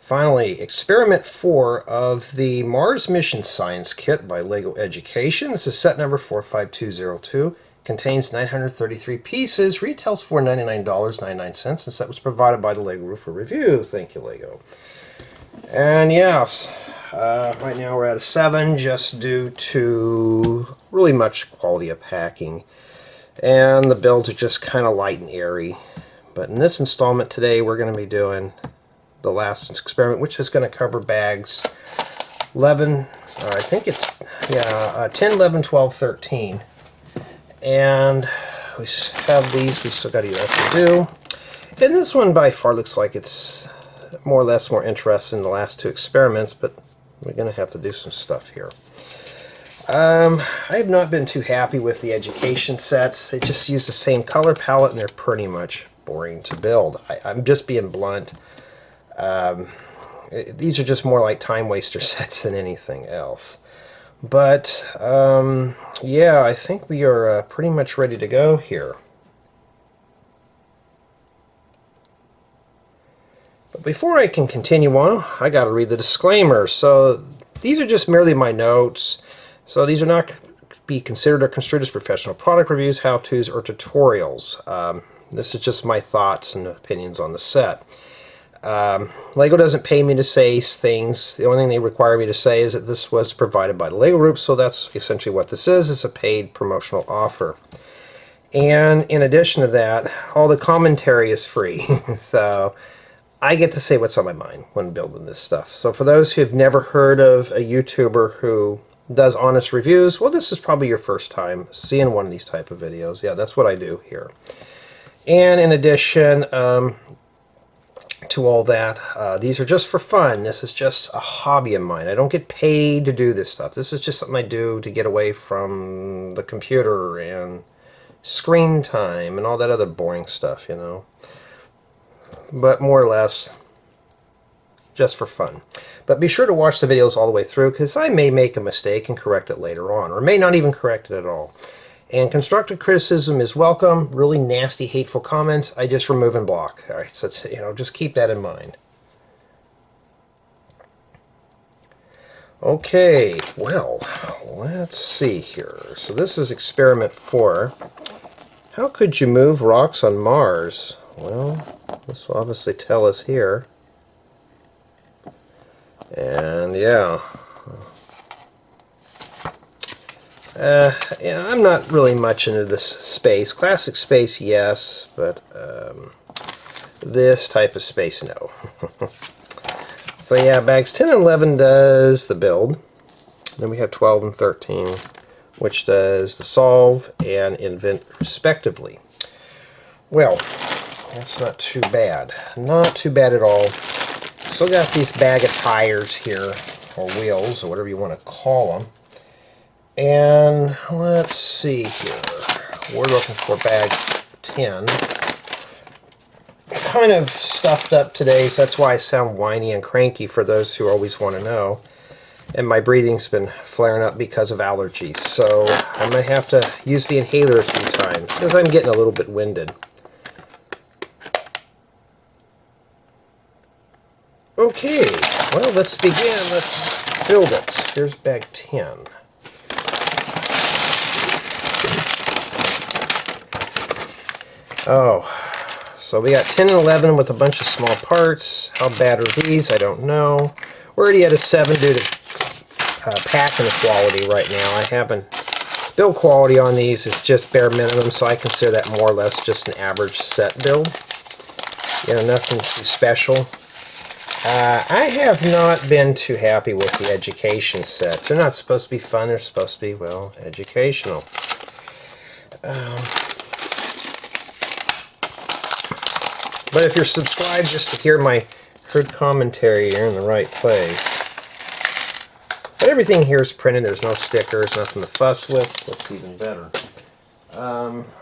Finally, Experiment 4 of the Mars Mission Science Kit by LEGO Education. This is set number 45202. Contains 933 pieces, retails for $99.99, and set was provided by the LEGO Group for review. Thank you, LEGO. And yes, right now we're at a 7 just due to really much quality of packing. And the builds are just kind of light and airy. But in this installment today, we're going to be doing the last experiment, which is going to cover bags 11, I think it's, 10, 11, 12, 13. And we have these, we still got a lot to do. And this one by far looks like it's more or less more interesting than the last two experiments, but we're going to have to do some stuff here. I have not been too happy with the education sets. They just use the same color palette and they're pretty much boring to build. I'm just being blunt. These are just more like time waster sets than anything else. But yeah, I think we are pretty much ready to go here. But before I can continue on, I got to read the disclaimer. So these are just merely my notes. So these are not be considered or construed as professional product reviews, how-tos, or tutorials. This is just my thoughts and opinions on the set. LEGO doesn't pay me to say things. The only thing they require me to say is that this was provided by the LEGO Group, so that's essentially what this is. It's a paid promotional offer. And in addition to that, all the commentary is free. So I get to say what's on my mind when building this stuff. So for those who have never heard of a YouTuber who does honest reviews, well, this is probably your first time seeing one of these type of videos. Yeah, that's what I do here. And in addition, to all that, these are just for fun. This is just a hobby of mine. I don't get paid to do this stuff. This is just something I do to get away from the computer and screen time and all that other boring stuff, you know. But more or less, just for fun. But be sure to watch the videos all the way through, because I may make a mistake and correct it later on, or may not even correct it at all. And constructive criticism is welcome. Really nasty, hateful comments, I just remove and block. All right, so you know, just keep that in mind. Okay, well, let's see here. So this is experiment 4. How could you move rocks on Mars? Well, this will obviously tell us here. And yeah. Yeah, I'm not really much into this space. Classic space, yes, but this type of space, no. So yeah, bags 10 and 11 does the build. Then we have 12 and 13, which does the solve and invent respectively. Well, that's not too bad. Not too bad at all. Still got these bag of tires here, or wheels, or whatever you want to call them. And let's see here. We're looking for bag 10. Kind of stuffed up today, so that's why I sound whiny and cranky for those who always want to know. And my breathing's been flaring up because of allergies. So I might have to use the inhaler a few times because I'm getting a little bit winded. Okay, well, let's begin. Let's build it. Here's bag 10. Oh, so we got 10 and 11 with a bunch of small parts. How bad are these? I don't know. We're already at a 7 due to packing quality right now. I haven't... Build quality on these is just bare minimum, so I consider that more or less just an average set build. You know, nothing too special. I have not been too happy with the education sets. They're not supposed to be fun. They're supposed to be, well, educational. But if you're subscribed just to hear my crude commentary, you're in the right place. But everything here is printed. There's no stickers, nothing to fuss with. Looks even better.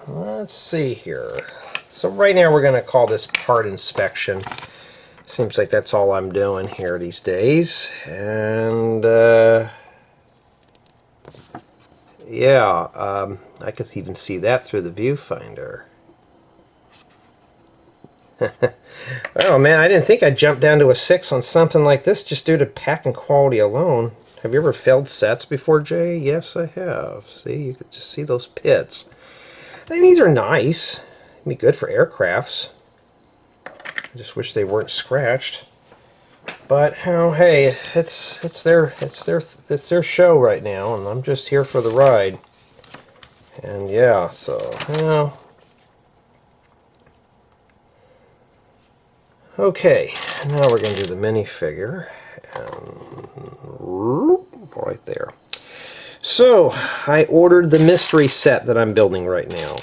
Let's see here. So right now we're going to call this part inspection. Seems like that's all I'm doing here these days. And yeah, I could even see that through the viewfinder. Oh man, I didn't think I'd jump down to a 6 on something like this just due to packing quality alone. Have you ever filled sets before, Jay? Yes, I have. See, you could just see those pits. And these are nice. Be good for aircrafts. I just wish they weren't scratched. But oh, hey, it's their show right now, and I'm just here for the ride. And yeah, so well. Okay, now we're going to do the minifigure. Right there. So, I ordered the mystery set that I'm building right now.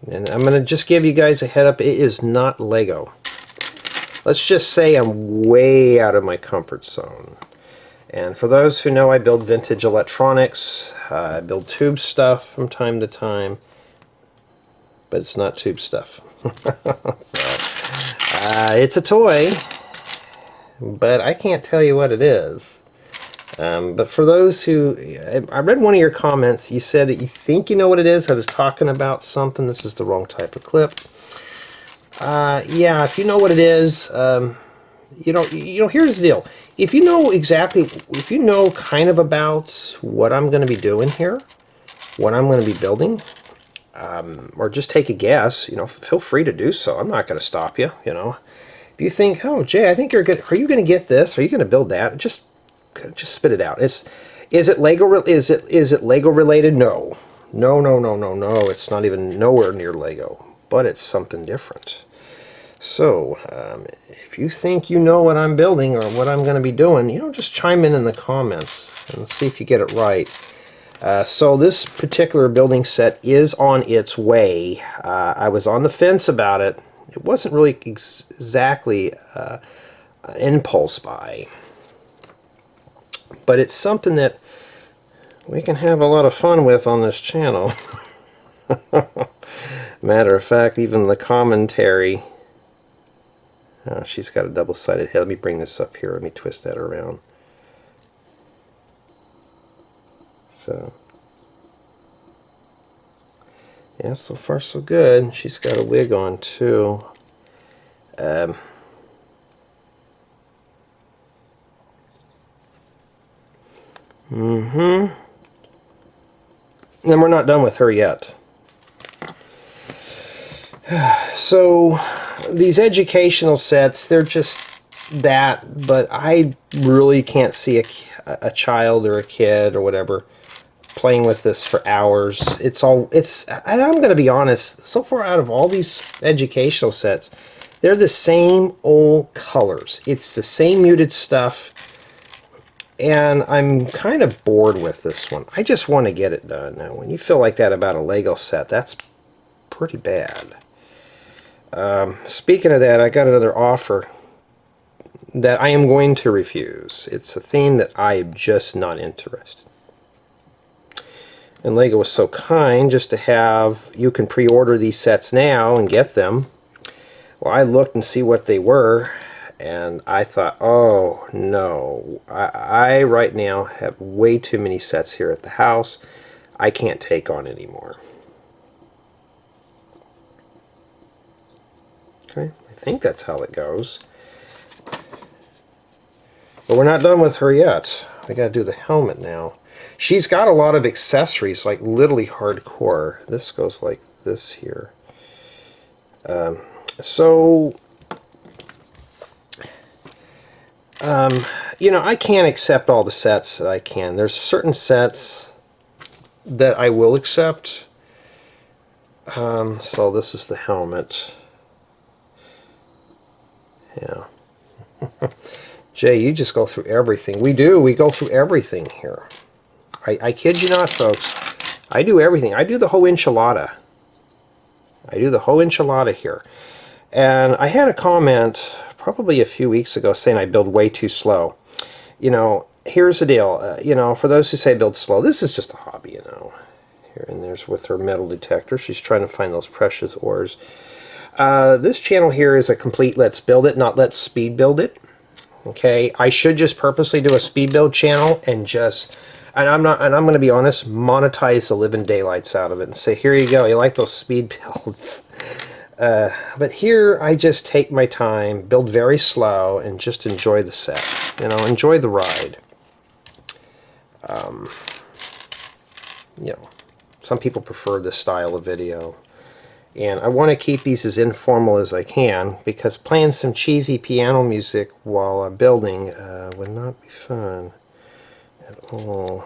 And I'm going to just give you guys a head up, it is not Lego. Let's just say I'm way out of my comfort zone. And for those who know, I build vintage electronics. I build tube stuff from time to time. But it's not tube stuff. So, it's a toy, but I can't tell you what it is. But for those who, I read one of your comments, you said that you think you know what it is. I was talking about something. This is the wrong type of clip. Yeah, if you know what it is, you know, here's the deal. If you know exactly, if you know kind of about what I'm going to be doing here, what I'm going to be building, or just take a guess, you know, feel free to do so. I'm not going to stop you, you know. If you think, oh, Jay, I think you're good. Are you going to get this? Are you going to build that? Just spit it out. Is it Lego? Is it Lego related? No. It's not even nowhere near Lego, but it's something different. So, if you think you know what I'm building or what I'm going to be doing, you know, just chime in the comments and see if you get it right. So this particular building set is on its way. I was on the fence about it. It wasn't really exactly impulse buy. But it's something that we can have a lot of fun with on this channel. Matter of fact, even the commentary. She's got a double-sided head. Let me bring this up here. Let me twist that around. So, yeah, so far so good. She's got a wig on too. And we're not done with her yet. So, these educational sets, they're just that, but I really can't see a child or a kid or whatever playing with this for hours. And I'm going to be honest, so far out of all these educational sets, they're the same old colors. It's the same muted stuff, and I'm kind of bored with this one. I just want to get it done. Now, when you feel like that about a Lego set, that's pretty bad. Speaking of that, I got another offer that I am going to refuse. It's a theme that I am just not interested. And Lego was so kind just to have, you can pre-order these sets now and get them. Well, I looked and see what they were, and I thought, oh no, I right now have way too many sets here at the house. I can't take on anymore. Okay, I think that's how it goes. But we're not done with her yet. We got to do the helmet now. She's got a lot of accessories, like literally hardcore. This goes like this here. You know, I can't accept all the sets that I can. There's certain sets that I will accept. So this is the helmet. Yeah. Jay, you just go through everything. We go through everything here. I kid you not, folks. I do everything. I do the whole enchilada. I do the whole enchilada here. And I had a comment probably a few weeks ago saying I build way too slow. You know, here's the deal. You know, for those who say build slow, this is just a hobby, you know. Here and there's with her metal detector. She's trying to find those precious ores. This channel here is a complete let's build it, not let's speed build it. Okay, I should just purposely do a speed build channel and just, and I'm going to be honest, monetize the living daylights out of it and say, here you go, you like those speed builds. But here I just take my time, build very slow, and just enjoy the set. You know, enjoy the ride. You know, some people prefer this style of video. And I want to keep these as informal as I can, because playing some cheesy piano music while I'm building would not be fun at all.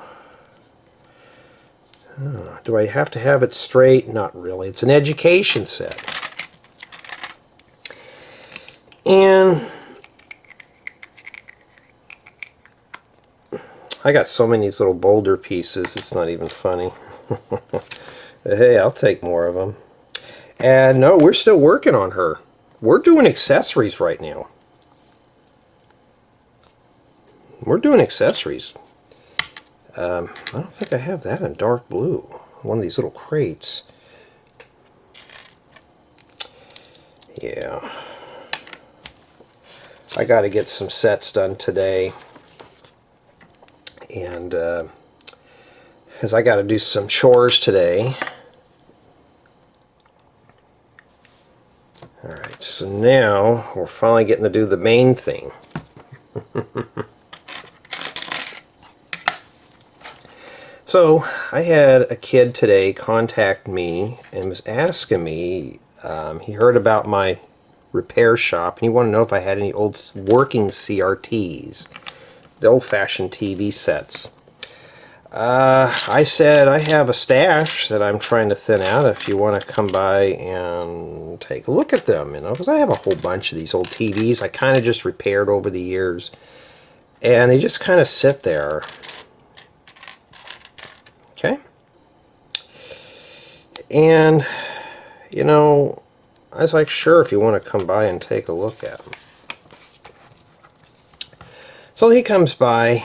Do I have to have it straight? Not really. It's an education set. And I got so many of these little boulder pieces, it's not even funny. Hey, I'll take more of them. And no, we're still working on her. We're doing accessories right now. We're doing accessories. I don't think I have that in dark blue. One of these little crates. Yeah. I got to get some sets done today. And because I got to do some chores today. Alright, so now we're finally getting to do the main thing. So I had a kid today contact me and was asking me, he heard about my repair shop and he wanted to know if I had any old working CRTs, the old-fashioned TV sets. I said I have a stash that I'm trying to thin out if you want to come by and take a look at them, you know, because I have a whole bunch of these old TVs I kind of just repaired over the years, and they just kind of sit there. Okay? And, you know, I was like, sure, if you want to come by and take a look at them. So he comes by.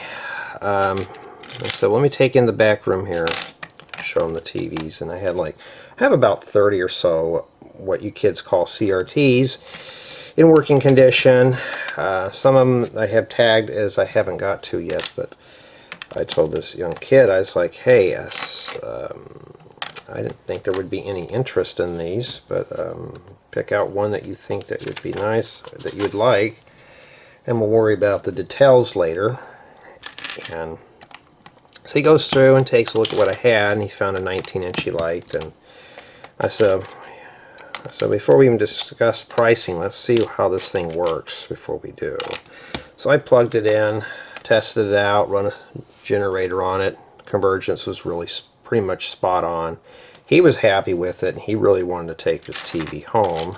So let me take in the back room here, show him the TVs, and I have about 30 or so what you kids call CRTs in working condition. Some of them I have tagged as I haven't got to yet, but I told this young kid, I was like, hey, I didn't think there would be any interest in these, but pick out one that you think that would be nice, that you would like, and we'll worry about the details later. And so he goes through and takes a look at what I had, and he found a 19-inch he liked. And I said, before we even discuss pricing, let's see how this thing works before we do. So I plugged it in, tested it out, run a generator on it. Convergence was really pretty much spot on. He was happy with it, and he really wanted to take this TV home.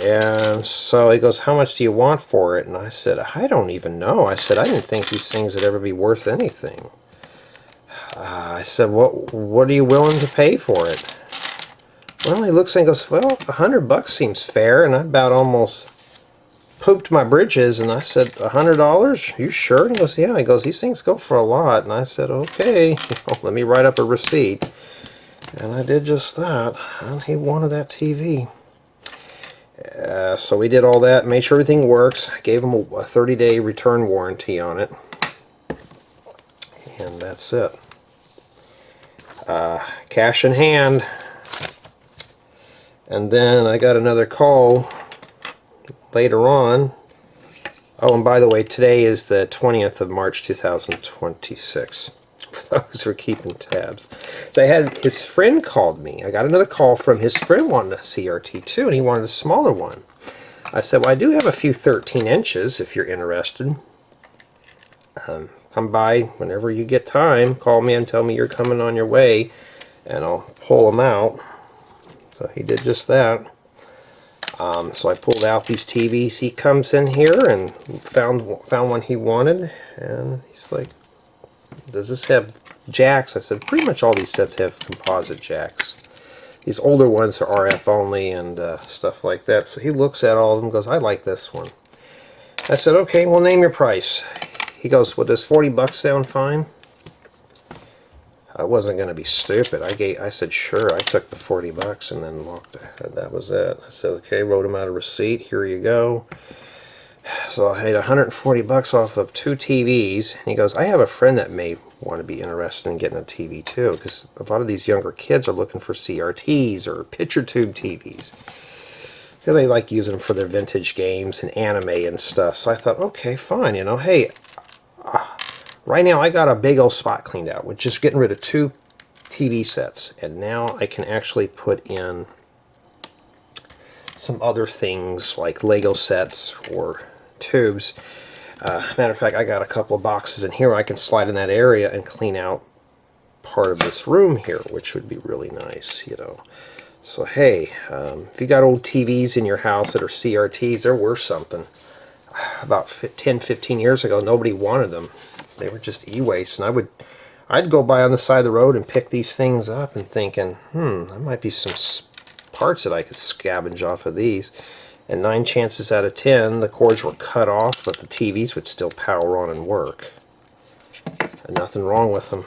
And so he goes, how much do you want for it? And I said, I don't even know. I said, I didn't think these things would ever be worth anything. I said, what are you willing to pay for it? Well, he looks and goes, well, $100 seems fair. And I about almost pooped my bridges. And I said, $100? You sure? And he goes, yeah. He goes, these things go for a lot. And I said, okay, let me write up a receipt. And I did just that. And he wanted that TV. So we did all that, made sure everything works, gave him a 30-day return warranty on it, and that's it. Cash in hand. And then I got another call later on. Oh, and by the way, today is the 20th of March 2026. For those who are keeping tabs. So I had his friend called me. I got another call from his friend wanting a CRT too, and he wanted a smaller one. I said, well, I do have a few 13 inches if you're interested. Come by whenever you get time. Call me and tell me you're coming on your way, and I'll pull them out. So he did just that. So I pulled out these TVs. He comes in here and found one he wanted, and he's like, does this have jacks? I said, pretty much all these sets have composite jacks. These older ones are RF only and stuff like that. So he looks at all of them and goes, I like this one. I said, okay, well, name your price. He goes, well, does $40 sound fine? I wasn't going to be stupid. I said, sure. I took the $40 and then walked ahead. That was it. I said, okay, wrote him out a receipt. Here you go. So I had $140 off of 2 TVs. And he goes, I have a friend that may want to be interested in getting a TV too, because a lot of these younger kids are looking for CRTs or picture tube TVs. They like using them for their vintage games and anime and stuff. So I thought, okay, fine, you know, hey, right now I got a big old spot cleaned out with just getting rid of 2 TV sets, and now I can actually put in some other things like Lego sets or tubes. Matter of fact, I got a couple of boxes in here. I can slide in that area and clean out part of this room here, which would be really nice, you know. So hey, if you got old TVs in your house that are CRTs, they're worth something. About 10-15 years ago, nobody wanted them. They were just e-waste, and I'd go by on the side of the road and pick these things up and thinking, there might be some parts that I could scavenge off of these. And 9 chances out of 10, the cords were cut off, but the TVs would still power on and work. And nothing wrong with them.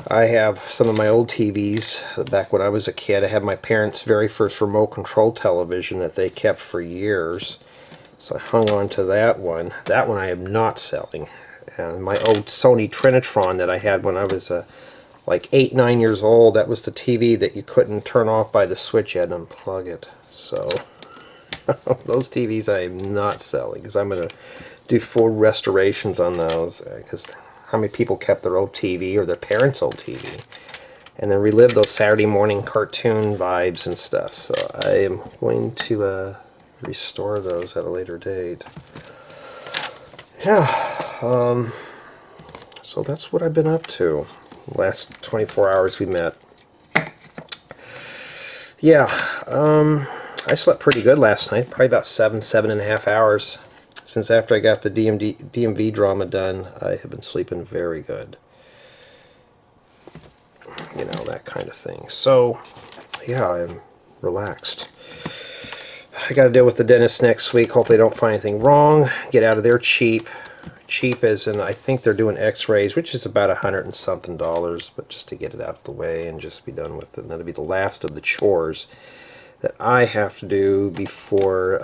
I have some of my old TVs. Back when I was a kid, I had my parents' very first remote control television that they kept for years. So I hung on to that one. That one I am not selling. And my old Sony Trinitron that I had when I was like 8-9 years old, that was the TV that you couldn't turn off by the switch. You had to unplug it. So those TVs I am not selling, because I'm going to do full restorations on those. Because how many people kept their old TV or their parents' old TV and then relive those Saturday morning cartoon vibes and stuff? So I am going to restore those at a later date. Yeah, so that's what I've been up to. Last 24 hours we met. Yeah, I slept pretty good last night, probably about 7.5 hours. Since after I got the DMV drama done, I have been sleeping very good. You know, that kind of thing. So, yeah, I'm relaxed. I got to deal with the dentist next week. Hopefully they don't find anything wrong. Get out of there cheap. Cheap as in, I think they're doing x-rays, which is about $100 and something, but just to get it out of the way and just be done with it. And that'll be the last of the chores that I have to do before,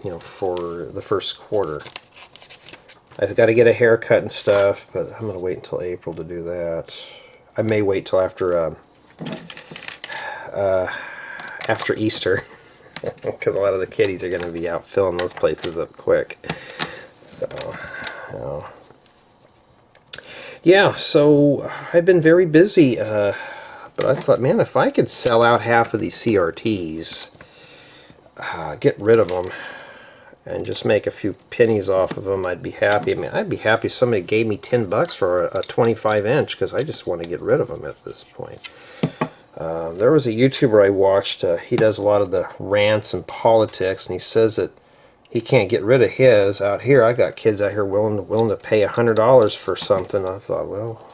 you know, for the first quarter. I've got to get a haircut and stuff, but I'm going to wait until April to do that. I may wait till after Easter, because a lot of the kiddies are going to be out filling those places up quick. So, you know. Yeah, so I've been very busy, but I thought, man, if I could sell out half of these CRTs, get rid of them, and just make a few pennies off of them, I'd be happy. I mean, I'd be happy if somebody gave me $10 for a 25-inch, because I just want to get rid of them at this point. There was a YouTuber I watched. He does a lot of the rants and politics, and he says that he can't get rid of his. Out here, I got kids out here willing to pay $100 for something. I thought, well,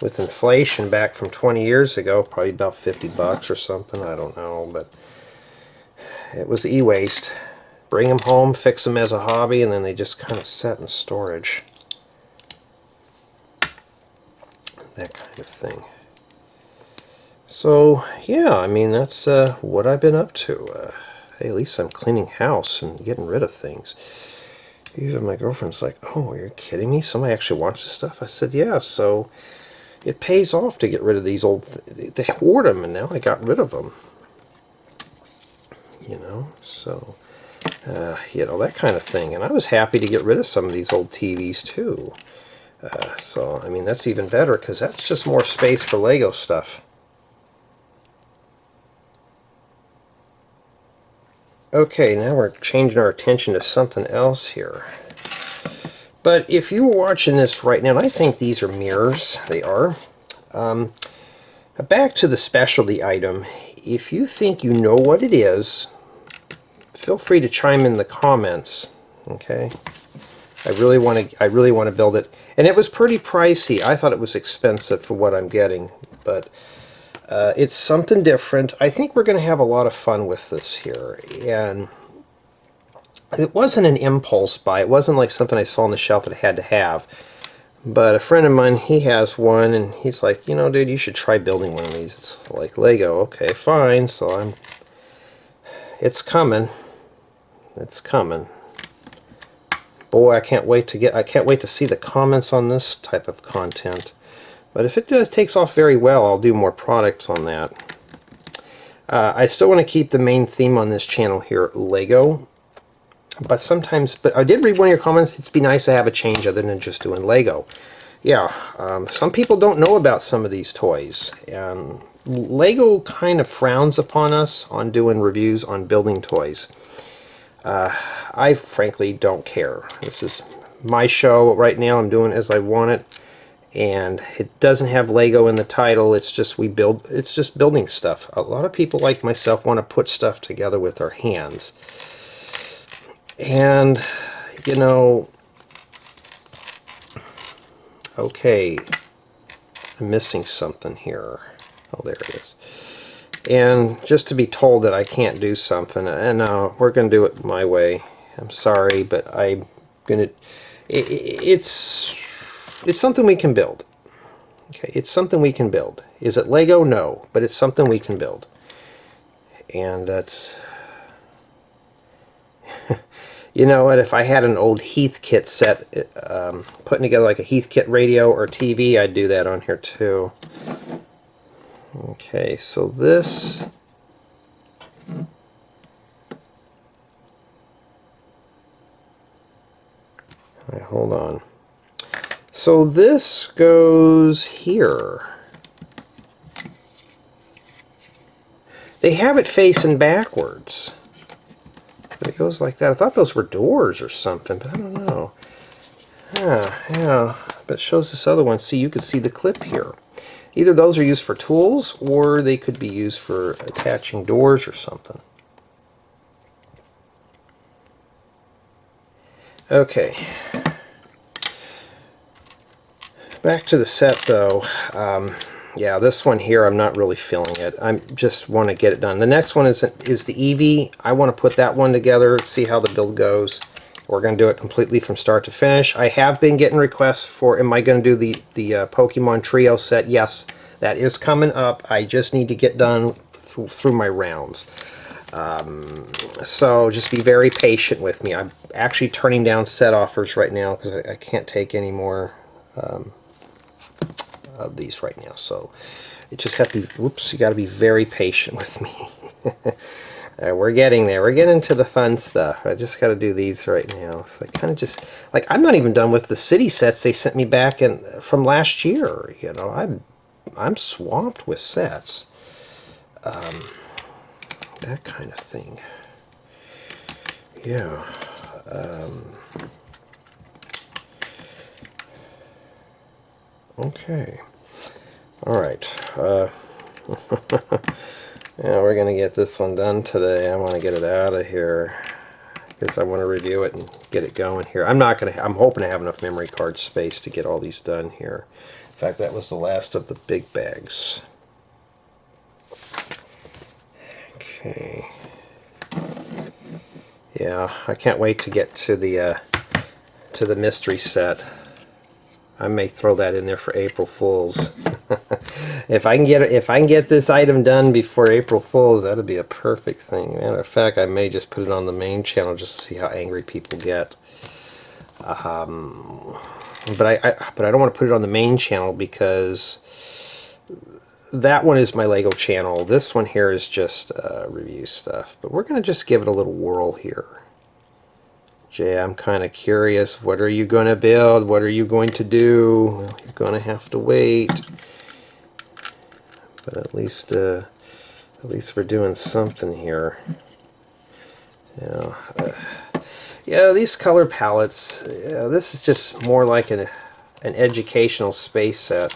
with inflation back from 20 years ago, probably about $50 or something. I don't know, but it was e-waste. Bring them home, fix them as a hobby, and then they just kind of set in storage. That kind of thing. So, yeah, I mean, that's what I've been up to. Hey, at least I'm cleaning house and getting rid of things. Even my girlfriend's like, oh, you're kidding me? Somebody actually wants this stuff? I said, yeah, so it pays off to get rid of these old... They hoard them, and now I got rid of them. You know, so... you know, that kind of thing. And I was happy to get rid of some of these old TVs, too. So, I mean, that's even better, because that's just more space for Lego stuff. Okay, now we're changing our attention to something else here. But if you were watching this right now, and I think these are mirrors, they are. Back to the specialty item. If you think you know what it is, feel free to chime in the comments. Okay, I really want to build it, and it was pretty pricey. I thought it was expensive for what I'm getting, but it's something different. I think we're going to have a lot of fun with this here, and it wasn't an impulse buy. It wasn't like something I saw on the shelf that I had to have. But a friend of mine, he has one, and he's like, you know, dude, you should try building one of these. It's like Lego. Okay, fine. So it's coming. It's coming. boy, I can't wait to see the comments on this type of content. But if it takes off very well, I'll do more products on that. I still want to keep the main theme on this channel here, Lego. But I did read one of your comments, it'd be nice to have a change other than just doing Lego. Yeah, some people don't know about some of these toys. And Lego kind of frowns upon us on doing reviews on building toys. I frankly don't care. This is my show right now. I'm doing it as I want it. And it doesn't have Lego in the title. It's just it's just building stuff. A lot of people like myself want to put stuff together with their hands. And, you know, okay, I'm missing something here. Oh, there it is. And just to be told that I can't do something, and we're going to do it my way. I'm sorry, but I'm going to... It's something we can build. Okay, it's something we can build. Is it Lego? No, but it's something we can build. And that's... You know what, if I had an old Heathkit set, putting together like a Heathkit radio or TV, I'd do that on here too. Okay, so this... All right, hold on. So this goes here. They have it facing backwards. It goes like that. I thought those were doors or something, but I don't know. Yeah, but it shows this other one. See, you can see the clip here. Either those are used for tools, or they could be used for attaching doors or something. Okay. Back to the set, though. Yeah, this one here, I'm not really feeling it. I just want to get it done. The next one is the Eevee. I want to put that one together, see how the build goes. We're going to do it completely from start to finish. I have been getting requests for, am I going to do the Pokemon Trio set? Yes, that is coming up. I just need to get done through my rounds. So just be very patient with me. I'm actually turning down set offers right now because I can't take any more of these right now. So it just have to be, whoops, you got to be very patient with me. We're getting there. We're getting to the fun stuff. I just got to do these right now. So I kind of just, like, I'm not even done with the city sets they sent me back from last year. You know, I'm swamped with sets. That kind of thing. Yeah. Okay. All right. Yeah, we're going to get this one done today. I want to get it out of here because I want to review it and get it going here. I'm hoping to have enough memory card space to get all these done here. In fact, that was the last of the big bags. Okay. Yeah, I can't wait to get to the mystery set. I may throw that in there for April Fools. If I can get this item done before April Fools, that'd be a perfect thing. Matter of fact, I may just put it on the main channel just to see how angry people get. But I don't want to put it on the main channel because that one is my Lego channel. This one here is just review stuff. But we're going to just give it a little whirl here. Jay, I'm kind of curious. What are you going to build? What are you going to do? Well, you're going to have to wait. But at least we're doing something here. Yeah, these color palettes. This is just more like an educational space set.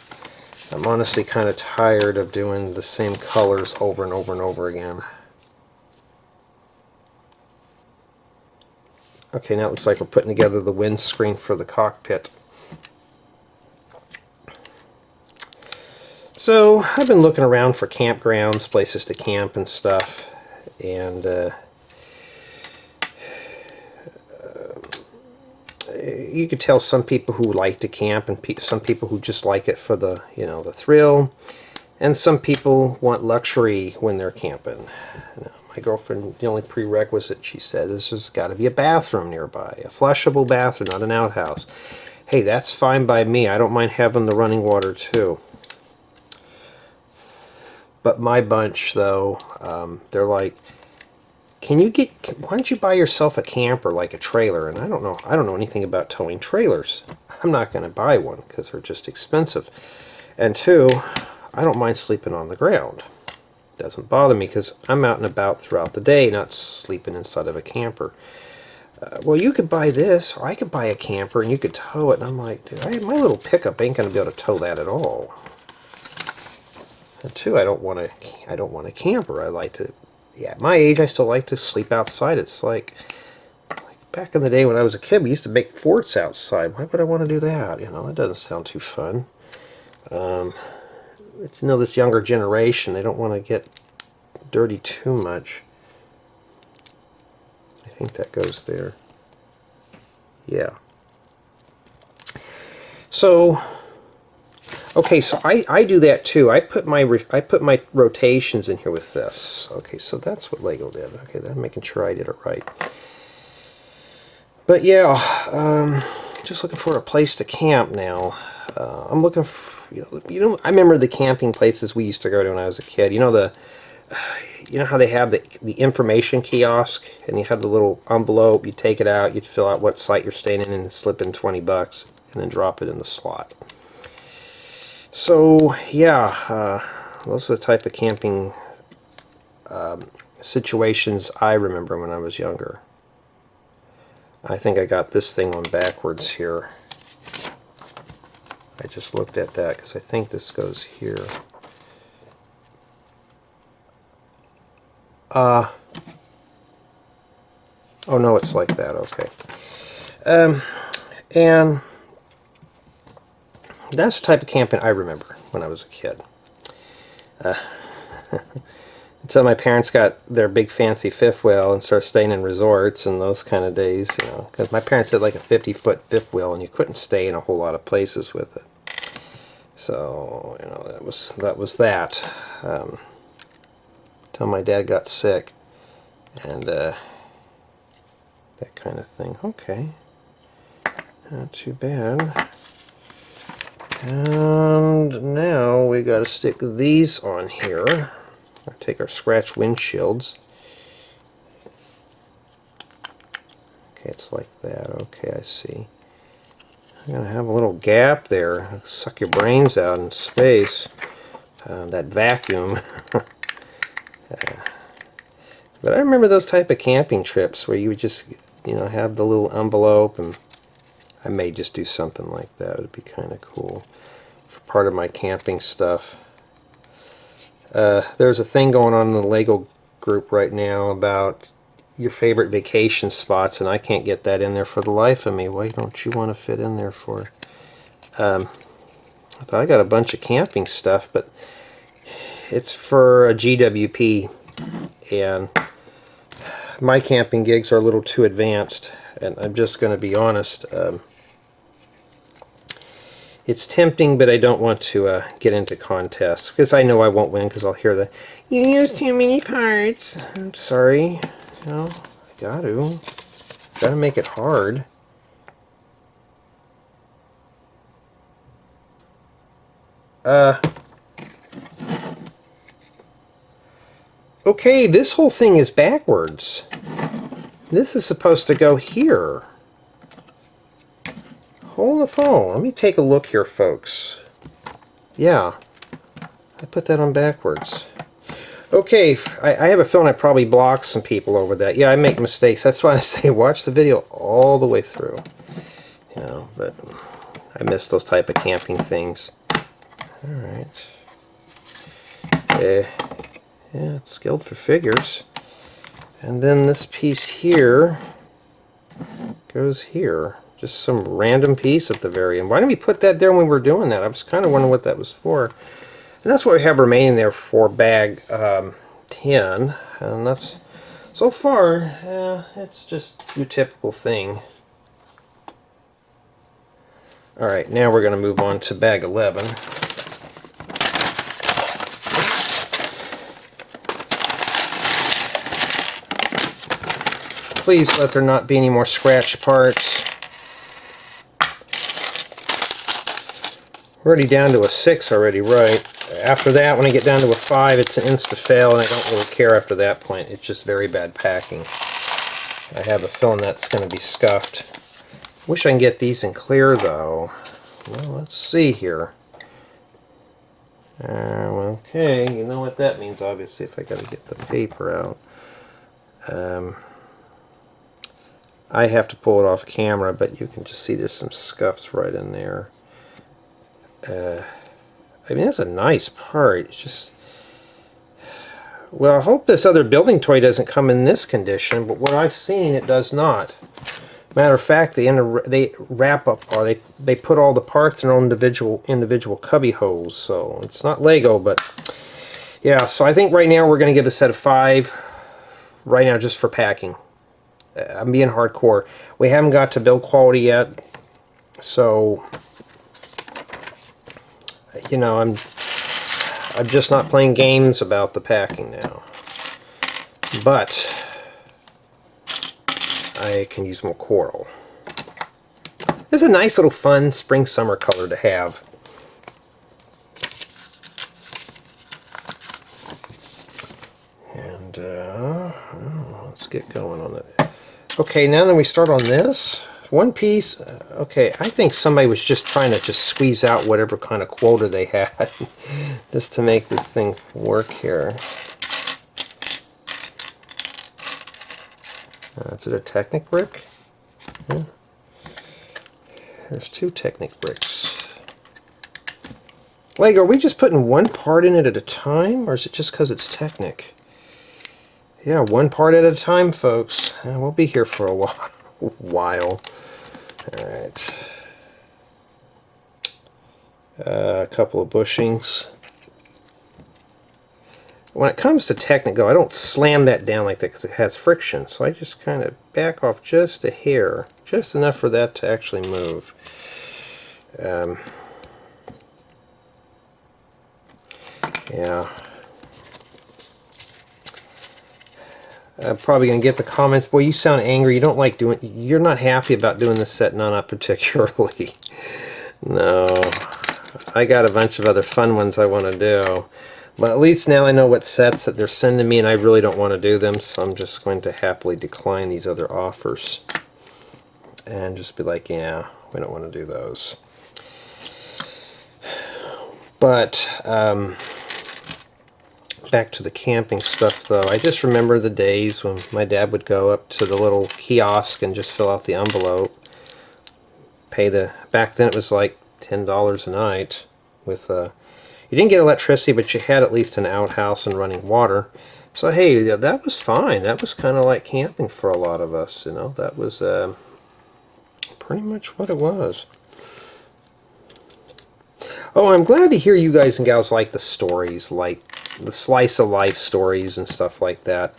I'm honestly kind of tired of doing the same colors over and over and over again. Okay, now it looks like we're putting together the windscreen for the cockpit. So, I've been looking around for campgrounds, places to camp and stuff, and you could tell some people who like to camp and some people who just like it for the, you know, the thrill. And some people want luxury when they're camping. My girlfriend, the only prerequisite, she said, is there's got to be a bathroom nearby, a flushable bathroom, not an outhouse. Hey, that's fine by me. I don't mind having the running water too. But my bunch, though, they're like, why don't you buy yourself a camper, like a trailer? And I don't know anything about towing trailers. I'm not going to buy one because they're just expensive. And two, I don't mind sleeping on the ground. Doesn't bother me because I'm out and about throughout the day, not sleeping inside of a camper. Well, you could buy this, or I could buy a camper and you could tow it. And I'm like, dude, my little pickup ain't going to be able to tow that at all. And two, I don't want a camper. I like to, at my age, I still like to sleep outside. It's like back in the day when I was a kid, we used to make forts outside. Why would I want to do that? You know, that doesn't sound too fun. It's, you know, this younger generation, they don't want to get dirty too much. I think that goes there. Yeah. So, okay, so I do that too. I put my rotations in here with this. Okay, so that's what Lego did. Okay, I'm making sure I did it right. But yeah, just looking for a place to camp now. I'm looking for, you know, I remember the camping places we used to go to when I was a kid. You know you know how they have the information kiosk, and you have the little envelope. You take it out, you'd fill out what site you're staying in, and slip in $20, and then drop it in the slot. So yeah, those are the type of camping situations I remember when I was younger. I think I got this thing on backwards here. I just looked at that because I think this goes here. Oh no, it's like that. Okay. And that's the type of camping I remember when I was a kid. Until my parents got their big fancy fifth wheel and started staying in resorts and those kind of days, you know, because my parents had like a 50-foot fifth wheel and you couldn't stay in a whole lot of places with it. So, you know, that was that. Until my dad got sick and that kind of thing. Okay, not too bad. And now we got to stick these on here. I'll take our scratch windshields. Okay, it's like that. Okay, I see. I'm going to have a little gap there. Suck your brains out in space. That vacuum. But I remember those type of camping trips where you would just, you know, have the little envelope, and I may just do something like that. It would be kind of cool for part of my camping stuff. There's a thing going on in the Lego group right now about your favorite vacation spots, and I can't get that in there for the life of me. Why don't you want to fit in there for? I thought I got a bunch of camping stuff, but it's for a GWP, and my camping gigs are a little too advanced, and I'm just going to be honest. It's tempting, but I don't want to get into contests, because I know I won't win, because I'll hear the, you used too many parts. I'm sorry. You know, I gotta make it hard. Okay, this whole thing is backwards. This is supposed to go here. Hold the phone. Let me take a look here, folks. Yeah, I put that on backwards. Okay, I have a feeling I probably blocked some people over that. Yeah, I make mistakes. That's why I say watch the video all the way through. You know, but I miss those type of camping things. All right. Yeah, it's skilled for figures. And then this piece here goes here. Just some random piece at the very end. Why didn't we put that there when we were doing that? I was kind of wondering what that was for. And that's what we have remaining there for bag 10. And that's, so far, it's just your typical thing. Alright, now we're going to move on to bag 11. please let there not be any more scratch parts. We're already down to a 6 already, right? After that, when I get down to a 5, it's an insta-fail, and I don't really care after that point. It's just very bad packing. I have a feeling that's going to be scuffed. Wish I can get these in clear, though. Well, let's see here. Okay, you know what that means, obviously, if I got to get the paper out. I have to pull it off camera, but you can just see there's some scuffs right in there. I mean, that's a nice part. It's just, well, I hope this other building toy doesn't come in this condition, but what I've seen, it does not. Matter of fact, they wrap up, or they put all the parts in their own individual cubby holes. So it's not Lego, but yeah. So I think right now we're going to give the set a 5. Right now, just for packing. I'm being hardcore. We haven't got to build quality yet, so you know, I'm just not playing games about the packing now. But I can use more coral. This is a nice little fun spring summer color to have. And let's get going on it. Okay, now that we start on this one piece, okay, I think somebody was just trying to just squeeze out whatever kind of quota they had just to make this thing work here. Is it a Technic brick? Yeah. There's 2 Technic bricks. Lego, are we just putting one part in it at a time, or is it just because it's Technic? Yeah, one part at a time, folks. We'll be here for a while. Alright. A couple of bushings. When it comes to Technic, I don't slam that down like that because it has friction. So I just kind of back off just a hair. Just enough for that to actually move. Yeah. I'm probably going to get the comments, boy, you sound angry, you don't like doing, you're not happy about doing this set, no, not particularly. No, I got a bunch of other fun ones I want to do, but at least now I know what sets that they're sending me, and I really don't want to do them, so I'm just going to happily decline these other offers, and just be like, yeah, we don't want to do those. But, back to the camping stuff, though. I just remember the days when my dad would go up to the little kiosk and just fill out the envelope. Back then it was like $10 a night. With you didn't get electricity, but you had at least an outhouse and running water. So hey, that was fine. That was kind of like camping for a lot of us. You know, that was pretty much what it was. Oh, I'm glad to hear you guys and gals like the stories, like the slice of life stories and stuff like that.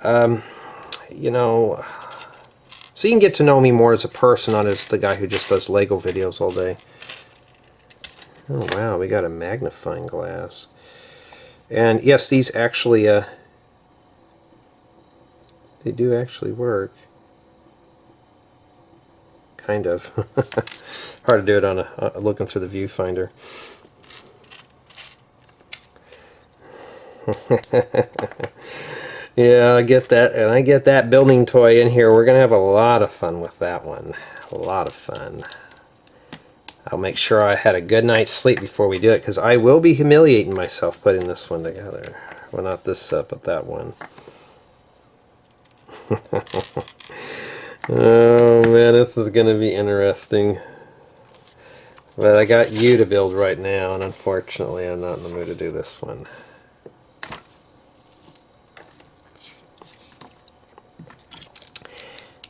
You know, so you can get to know me more as a person, not as the guy who just does Lego videos all day. Oh wow, we got a magnifying glass. And yes, these actually, they do actually work. Kind of. Hard to do it on looking through the viewfinder. Yeah, I get that, and I get that building toy in here. We're gonna have a lot of fun with that one. A lot of fun. I'll make sure I had a good night's sleep before we do it, because I will be humiliating myself putting this one together. Well, not this set, but that one. Oh man, this is gonna be interesting. But I got you to build right now, and unfortunately I'm not in the mood to do this one.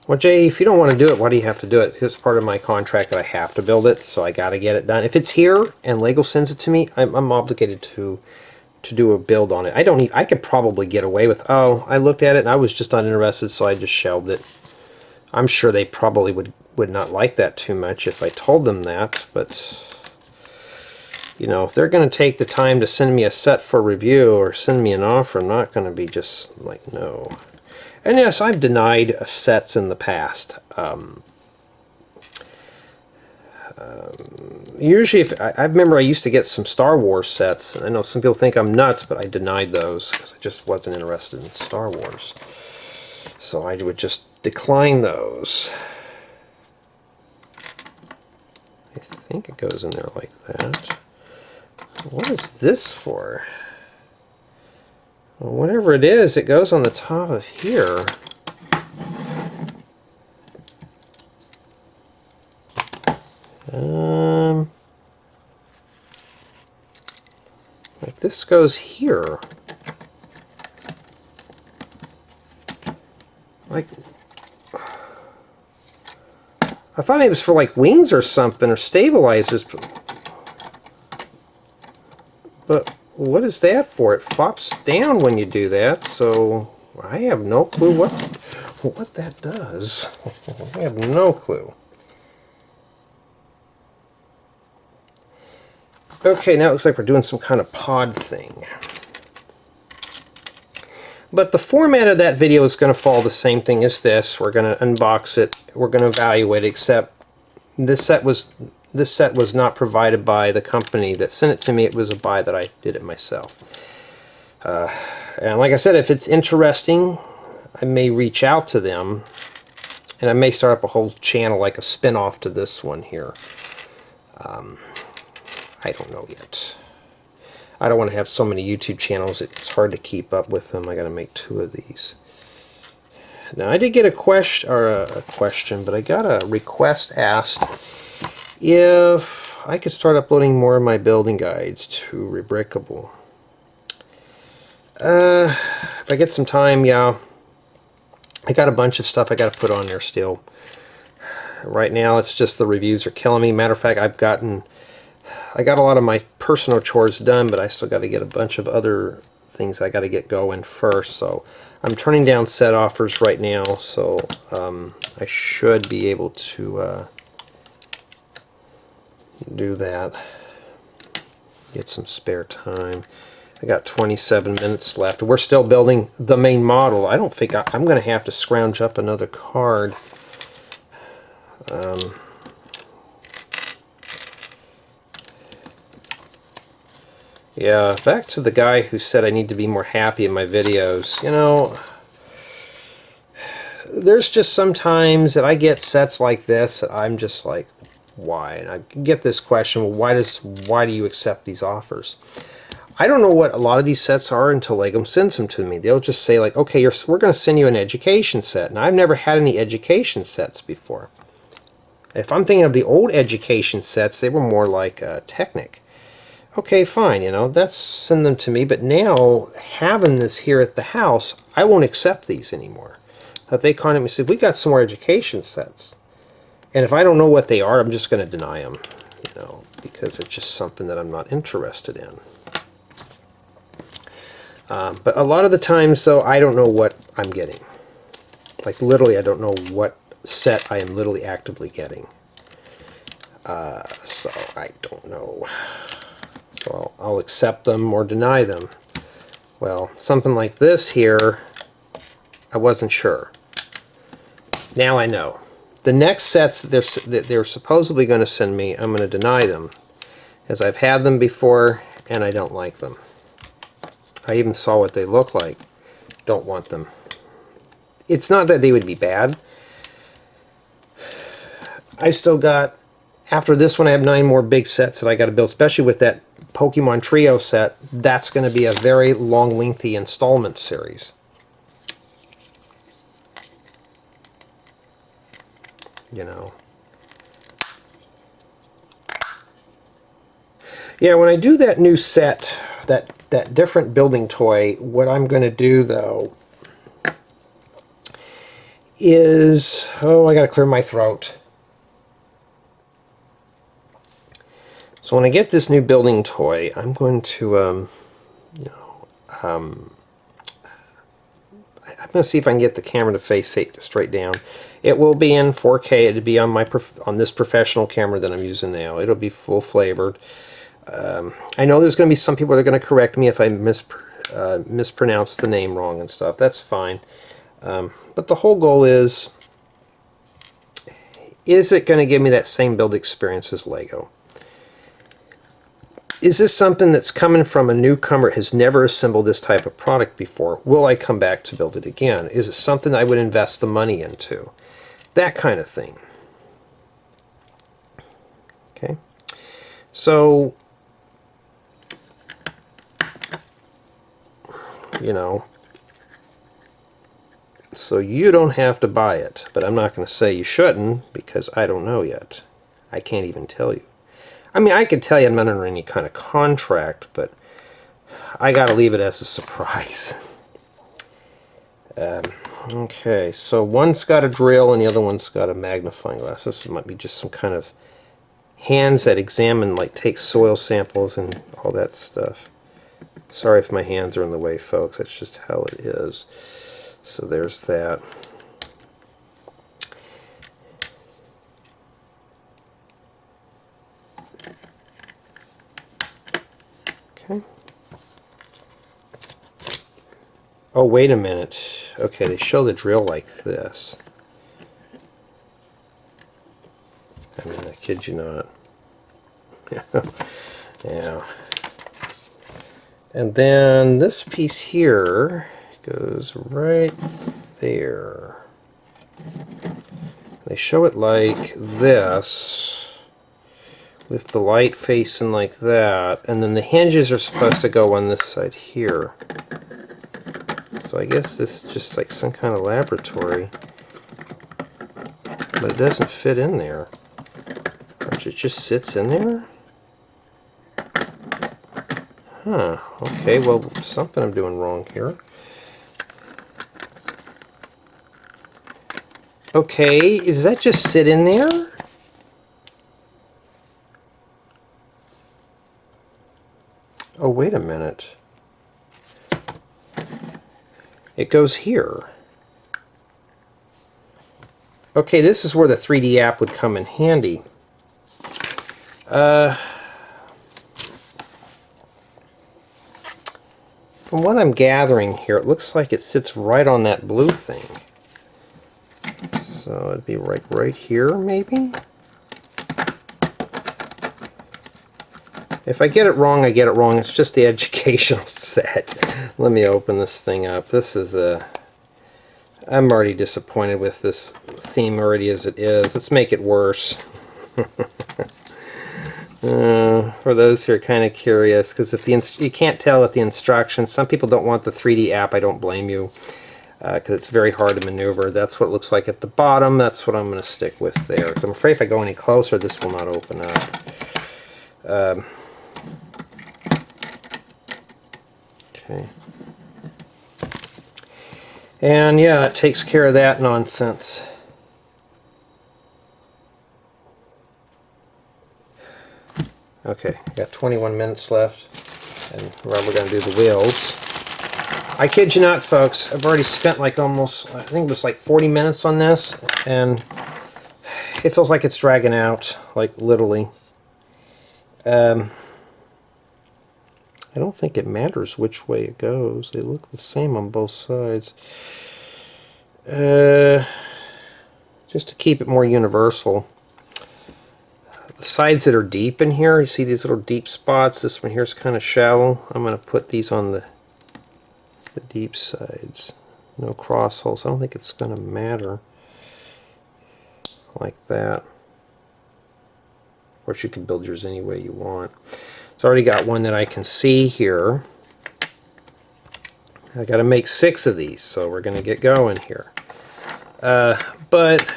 Well, Jay, if you don't want to do it, why do you have to do it? It's part of my contract that I have to build it, so I got to get it done. If it's here and Lego sends it to me, I'm obligated to do a build on it. I could probably get away with, oh, I looked at it and I was just not interested, so I just shelved it. I'm sure they probably would not like that too much if I told them that, but you know, if they're going to take the time to send me a set for review or send me an offer, I'm not going to be just like, no. And yes, I've denied sets in the past. Usually, I remember I used to get some Star Wars sets, and I know some people think I'm nuts, but I denied those because I just wasn't interested in Star Wars. So I would just decline those. I think it goes in there like that. What is this for? Well, whatever it is, it goes on the top of here. Like this goes here. Like, I thought it was for like wings or something, or stabilizers. But what is that for? It flops down when you do that, so I have no clue what that does. I have no clue. Okay, now it looks like we're doing some kind of pod thing. But the format of that video is going to follow the same thing as this. We're going to unbox it. We're going to evaluate it, except this set was not provided by the company that sent it to me. It was a buy that I did it myself. And like I said, if it's interesting, I may reach out to them, and I may start up a whole channel like a spin-off to this one here. I don't know yet. I don't want to have so many YouTube channels. It's hard to keep up with them. I got to make 2 of these. Now I did get a question, but I got a request asked if I could start uploading more of my building guides to Rebrickable. If I get some time, yeah. I got a bunch of stuff I got to put on there still. Right now, it's just the reviews are killing me. Matter of fact, I got a lot of my personal chores done, but I still got to get a bunch of other things I got to get going first. So I'm turning down set offers right now, so I should be able to do that. Get some spare time. I got 27 minutes left. We're still building the main model. I don't think I'm going to have to scrounge up another card. Yeah, back to the guy who said I need to be more happy in my videos. You know, there's just sometimes that I get sets like this that I'm just like, why? And I get this question, well, why do you accept these offers? I don't know what a lot of these sets are until Lego sends them to me. They'll just say like, okay, we're going to send you an education set. And I've never had any education sets before. If I'm thinking of the old education sets, they were more like Technic. Okay, fine, you know, that's send them to me, but now having this here at the house, I won't accept these anymore. If they contact me and say, we got some more education sets. And if I don't know what they are, I'm just going to deny them, you know, because it's just something that I'm not interested in. But a lot of the times, though, I don't know what I'm getting. Like, literally, I don't know what set I am literally actively getting. So I don't know. So I'll accept them or deny them. Well, something like this here, I wasn't sure. Now I know. The next sets that they're supposedly going to send me, I'm going to deny them, as I've had them before and I don't like them. I even saw what they look like. Don't want them. It's not that they would be bad. I still got, after this one, I have 9 more big sets that I got to build, especially with that Pokemon Trio set. That's going to be a very long, lengthy installment series. You know. Yeah, when I do that new set, that different building toy, what I'm going to do, though, is... Oh, I got to clear my throat. So when I get this new building toy, I'm going to, I'm going to see if I can get the camera to face straight down. It will be in 4K. It'll be on this professional camera that I'm using now. It'll be full flavored. I know there's going to be some people that are going to correct me if I mispronounce the name wrong and stuff. That's fine. But the whole goal is it going to give me that same build experience as Lego? Is this something that's coming from a newcomer who has never assembled this type of product before? Will I come back to build it again? Is it something I would invest the money into? That kind of thing. Okay. So, you know, so you don't have to buy it, but I'm not going to say you shouldn't because I don't know yet. I can't even tell you. I mean, I could tell you I'm not under any kind of contract, but I got to leave it as a surprise. Okay, so one's got a drill and the other one's got a magnifying glass. This might be just some kind of hands that examine, like take soil samples and all that stuff. Sorry if my hands are in the way, folks. That's just how it is. So there's that. Okay. Oh, wait a minute. Okay, they show the drill like this. I mean, I kid you not. Yeah. And then this piece here goes right there. They show it like this, with the light facing like that, and then the hinges are supposed to go on this side here. So I guess this is just like some kind of laboratory, but it doesn't fit in there. It just sits in there? Huh, okay, well, something I'm doing wrong here. Okay, does that just sit in there? Oh, wait a minute. It goes here. Okay, this is where the 3D app would come in handy. From what I'm gathering here, it looks like it sits right on that blue thing. So it'd be right here, maybe? If I get it wrong, I get it wrong. It's just the educational set. Let me open this thing up. This is a... I'm already disappointed with this theme already as it is. Let's make it worse. For those who are kind of curious, because if you can't tell with the instructions, some people don't want the 3D app. I don't blame you, because it's very hard to maneuver. That's what it looks like at the bottom. That's what I'm going to stick with there, because I'm afraid if I go any closer, this will not open up. Okay. And yeah, it takes care of that nonsense. Okay, got 21 minutes left, and we're going to do the wheels. I kid you not, folks, I've already spent like almost, I think it was like 40 minutes on this, and it feels like it's dragging out, like literally. I don't think it matters which way it goes. They look the same on both sides. Just to keep it more universal. The sides that are deep in here, you see these little deep spots? This one here is kind of shallow. I'm going to put these on the deep sides. No cross holes. I don't think it's going to matter. Like that. Of course, you can build yours any way you want. It's already got one that I can see here. I got to make 6 of these, so we're going to get going here. But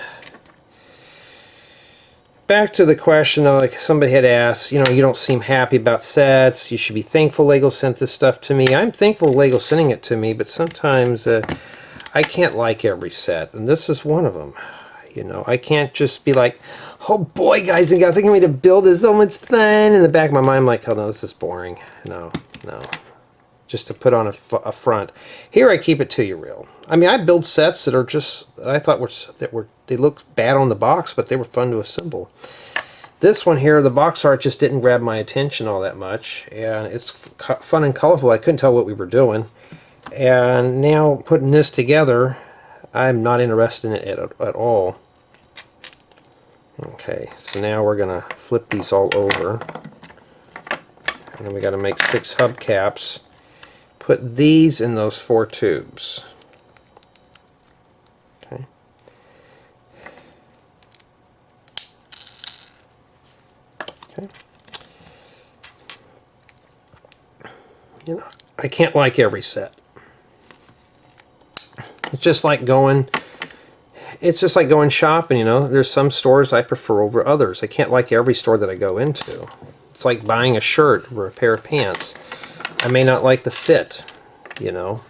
back to the question, like somebody had asked, you know, you don't seem happy about sets. You should be thankful Lego sent this stuff to me. I'm thankful Lego sending it to me, but sometimes I can't like every set, and this is one of them. You know, I can't just be like, oh boy, guys and gals, I can't wait to build this. So much fun. In the back of my mind, I'm like, oh no, this is boring. No. Just to put on a front. Here I keep it to you real. I mean, I build sets that are just, I thought they looked bad on the box, but they were fun to assemble. This one here, the box art just didn't grab my attention all that much, and it's fun and colorful. I couldn't tell what we were doing. And now putting this together, I'm not interested in it at all. Okay, so now we're going to flip these all over. And then we got to make 6 hubcaps. Put these in those 4 tubes. Okay. Okay. You know, I can't like every set. It's just like going shopping, you know. There's some stores I prefer over others. I can't like every store that I go into. It's like buying a shirt or a pair of pants. I may not like the fit, you know.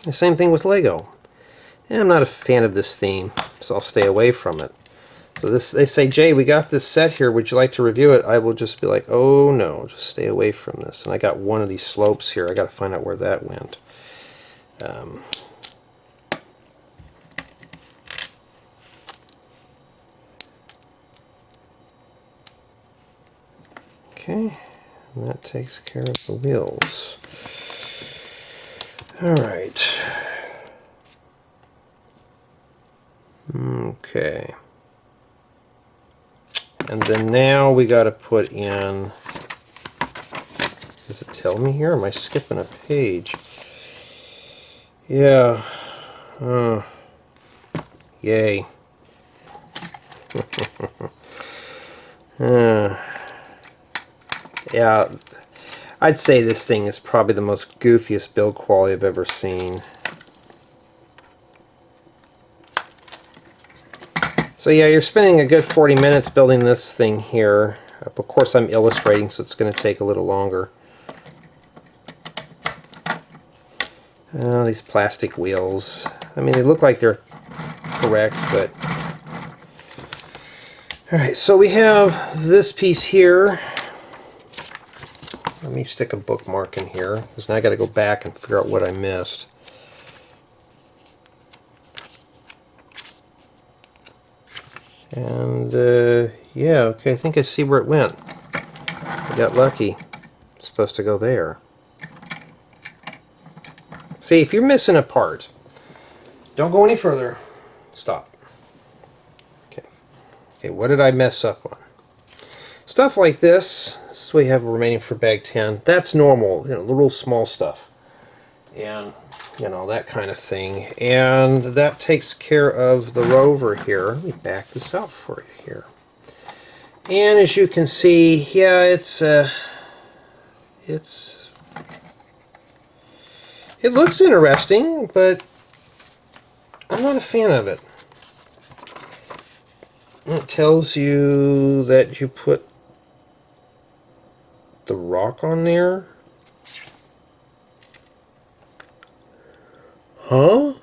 The same thing with Lego. I'm not a fan of this theme, so I'll stay away from it. So they say, Jay, we got this set here. Would you like to review it? I will just be like, oh no, just stay away from this. And I got one of these slopes here. I got to find out where that went. Okay, and that takes care of the wheels. All right. Okay. And then now we got to put in, does it tell me here? Am I skipping a page? Yeah. Yay. Yeah, I'd say this thing is probably the most goofiest build quality I've ever seen. So yeah, you're spending a good 40 minutes building this thing here. Of course I'm illustrating, so it's going to take a little longer. These plastic wheels. I mean, they look like they're correct, but... Alright, so we have this piece here. Let me stick a bookmark in here, because now I got to go back and figure out what I missed. And, yeah, okay, I think I see where it went. I got lucky. It's supposed to go there. See, if you're missing a part, don't go any further. Stop. Okay. Okay, what did I mess up on? Stuff like this. This is what we have remaining for bag 10. That's normal, you know, little small stuff. And, you know, that kind of thing. And that takes care of the rover here. Let me back this out for you here. And as you can see, yeah, it looks interesting, but I'm not a fan of it. It tells you that you put the rock on there. Huh?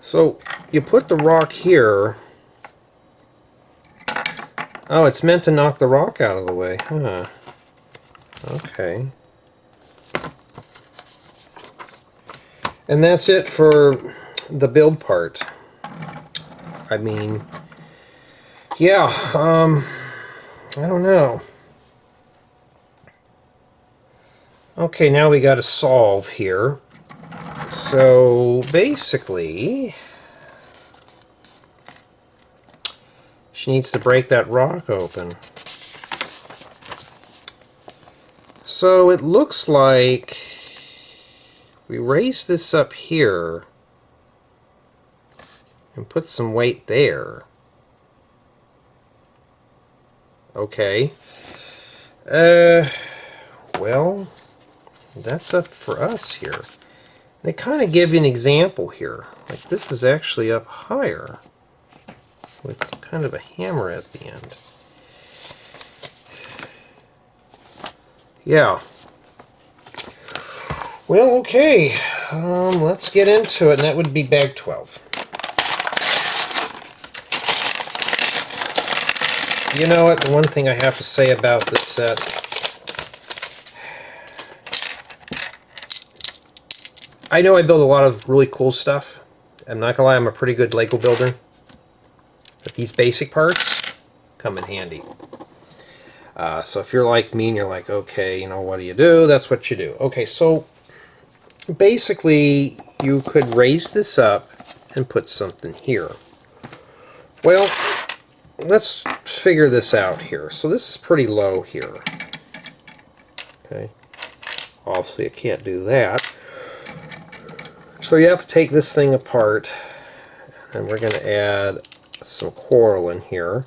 So you put the rock here. Oh, it's meant to knock the rock out of the way. Huh. Okay. And that's it for the build part. I mean, yeah, I don't know. Okay, now we got to solve here. So basically, she needs to break that rock open. So it looks like we raise this up here and put some weight there. Okay. Well, that's up for us here. They kind of give you an example here. Like this is actually up higher with kind of a hammer at the end. Yeah. Well, okay. Let's get into it, and that would be bag 12. You know what? The one thing I have to say about this set, I know I build a lot of really cool stuff. I'm not gonna lie, I'm a pretty good Lego builder. But these basic parts come in handy. So if you're like me and you're like, okay, you know, what do? That's what you do. Okay, so basically you could raise this up and put something here. Well, let's figure this out here. So this is pretty low here. Okay. Obviously I can't do that. So you have to take this thing apart, and we're going to add some coral in here,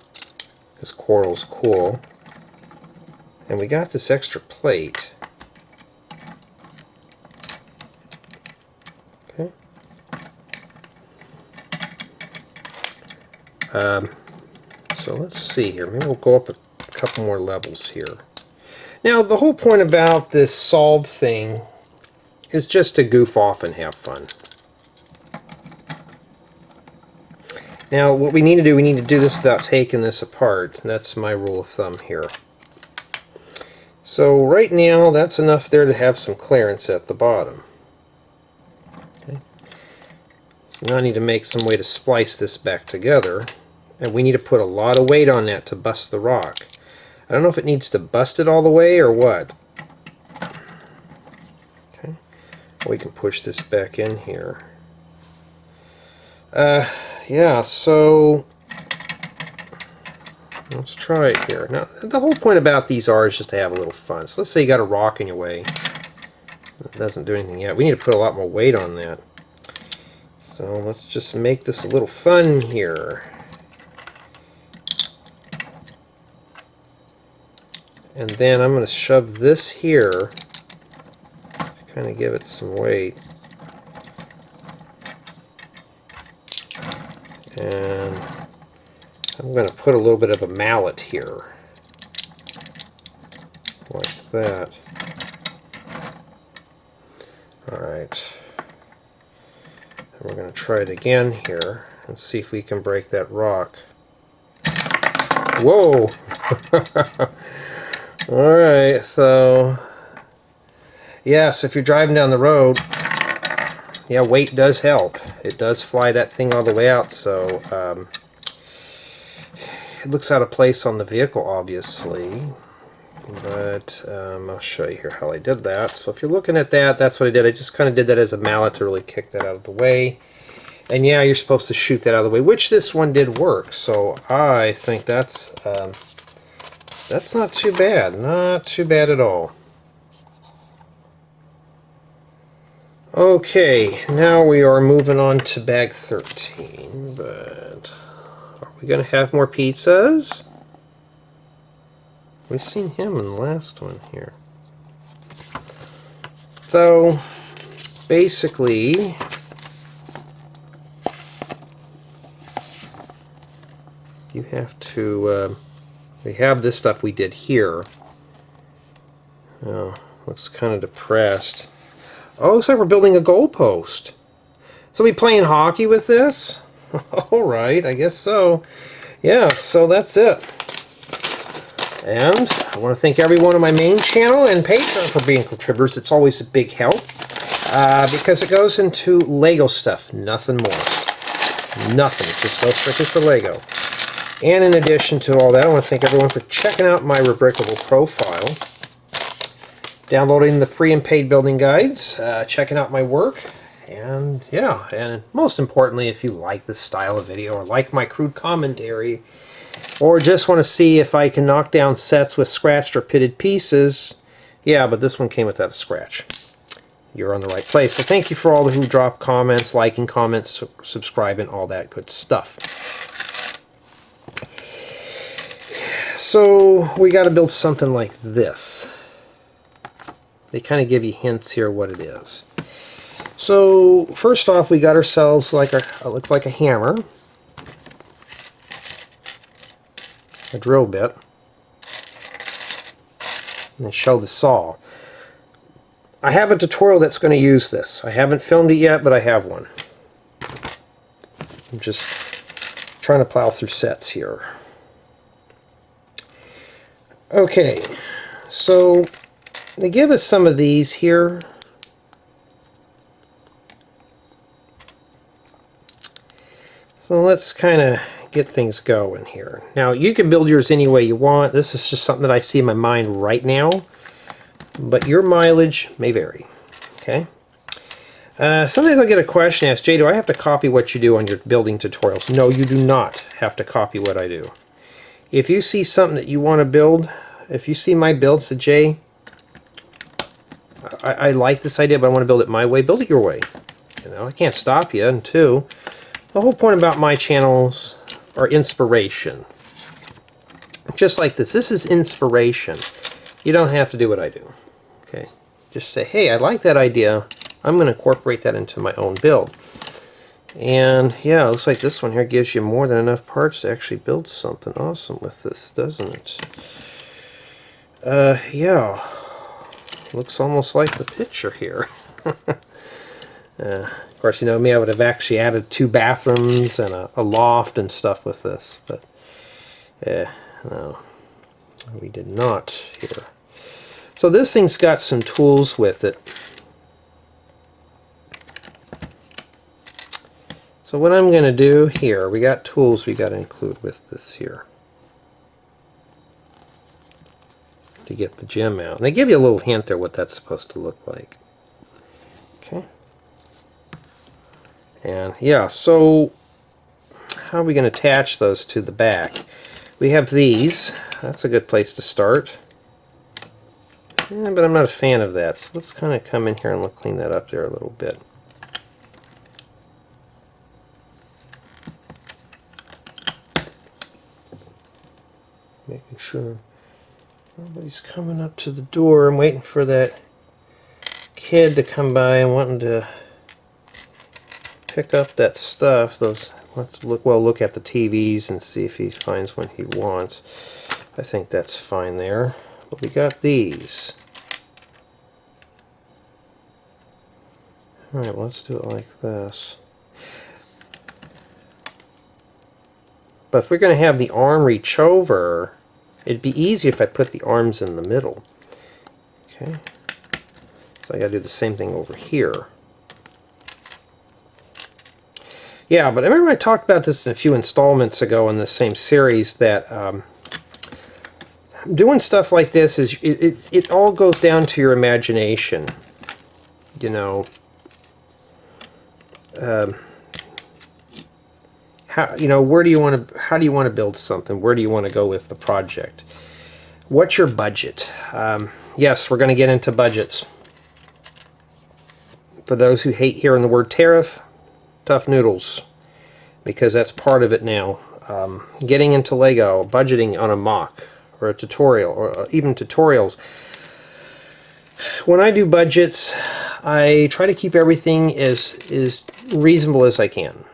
because coral's cool. And we got this extra plate. Okay. So let's see here. Maybe we'll go up a couple more levels here. Now, the whole point about this solve thing is just to goof off and have fun. Now, what we need to do this without taking this apart. And that's my rule of thumb here. So right now, that's enough there to have some clearance at the bottom. Okay. So now I need to make some way to splice this back together. And we need to put a lot of weight on that to bust the rock. I don't know if it needs to bust it all the way or what. Okay. We can push this back in here. Yeah, so let's try it here. Now, the whole point about these is just to have a little fun. So let's say you got a rock in your way. It doesn't do anything yet. We need to put a lot more weight on that. So let's just make this a little fun here. And then I'm going to shove this here to kind of give it some weight. And I'm going to put a little bit of a mallet here, like that. Alright. And we're going to try it again here and see if we can break that rock. Whoa! Alright, so yes, if you're driving down the road, yeah, weight does help. It does fly that thing all the way out, so it looks out of place on the vehicle, obviously. But I'll show you here how I did that. So if you're looking at that, that's what I did. I just kind of did that as a mallet to really kick that out of the way. And yeah, you're supposed to shoot that out of the way, which this one did work. So I think that's not too bad. Not too bad at all. Okay, now we are moving on to bag 13, but are we going to have more pizzas? We've seen him in the last one here. So, basically, you have to, we have this stuff we did here. Oh, looks kind of depressed. Oh, looks like we're building a goalpost. So we playing hockey with this? Alright, I guess so. Yeah, so that's it. And I want to thank everyone on my main channel and Patreon for being contributors. It's always a big help. Because it goes into Lego stuff. Nothing more. Nothing. It just goes strictly for Lego. And in addition to all that, I want to thank everyone for checking out my Rebrickable profile. Downloading the free and paid building guides, checking out my work, and yeah, and most importantly, if you like this style of video or like my crude commentary, or just want to see if I can knock down sets with scratched or pitted pieces, yeah, but this one came without a scratch. You're on the right place. So thank you for all who drop comments, liking comments, subscribing, all that good stuff. So we got to build something like this. They kind of give you hints here what it is. So first off, we got ourselves like looks like a hammer, a drill bit, and then show the saw. I have a tutorial that's going to use this. I haven't filmed it yet, but I have one. I'm just trying to plow through sets here. Okay, so they give us some of these here. So let's kind of get things going here. Now you can build yours any way you want. This is just something that I see in my mind right now, but your mileage may vary. Okay. Sometimes I'll get a question asked, Jay, do I have to copy what you do on your building tutorials? No, you do not have to copy what I do. If you see something that you want to build, if you see my builds, say, Jay, I like this idea, but I want to build it my way, build it your way. You know, I can't stop you. And two, the whole point about my channels are inspiration. Just like this. This is inspiration. You don't have to do what I do. Okay? Just say, hey, I like that idea. I'm going to incorporate that into my own build. And yeah, it looks like this one here gives you more than enough parts to actually build something awesome with this, doesn't it? Yeah. Looks almost like the picture here. Of course, you know me, I would have actually added 2 bathrooms and a loft and stuff with this, but no, we did not here. So this thing's got some tools with it. So what I'm going to do here, we got tools we got to include with this here to get the gem out. And they give you a little hint there what that's supposed to look like. Okay. And yeah, so how are we going to attach those to the back? We have these. That's a good place to start. Yeah, but I'm not a fan of that. So let's kind of come in here and let's clean that up there a little bit. Making sure nobody's coming up to the door. I'm waiting for that kid to come by and wanting to pick up that stuff. Let's look at the TVs and see if he finds what he wants. I think that's fine there. But we got these. Alright, well, let's do it like this. But if we're going to have the arm reach over, it'd be easy if I put the arms in the middle. Okay. So I got to do the same thing over here. Yeah, but I remember I talked about this in a few installments ago in the same series that doing stuff like this is it all goes down to your imagination. You know, how do you want to build something? Where do you want to go with the project? What's your budget? Yes, we're going to get into budgets. For those who hate hearing the word tariff, tough noodles, because that's part of it now. Getting into Lego, budgeting on a mock or a tutorial, or even tutorials. When I do budgets, I try to keep everything as reasonable as I can.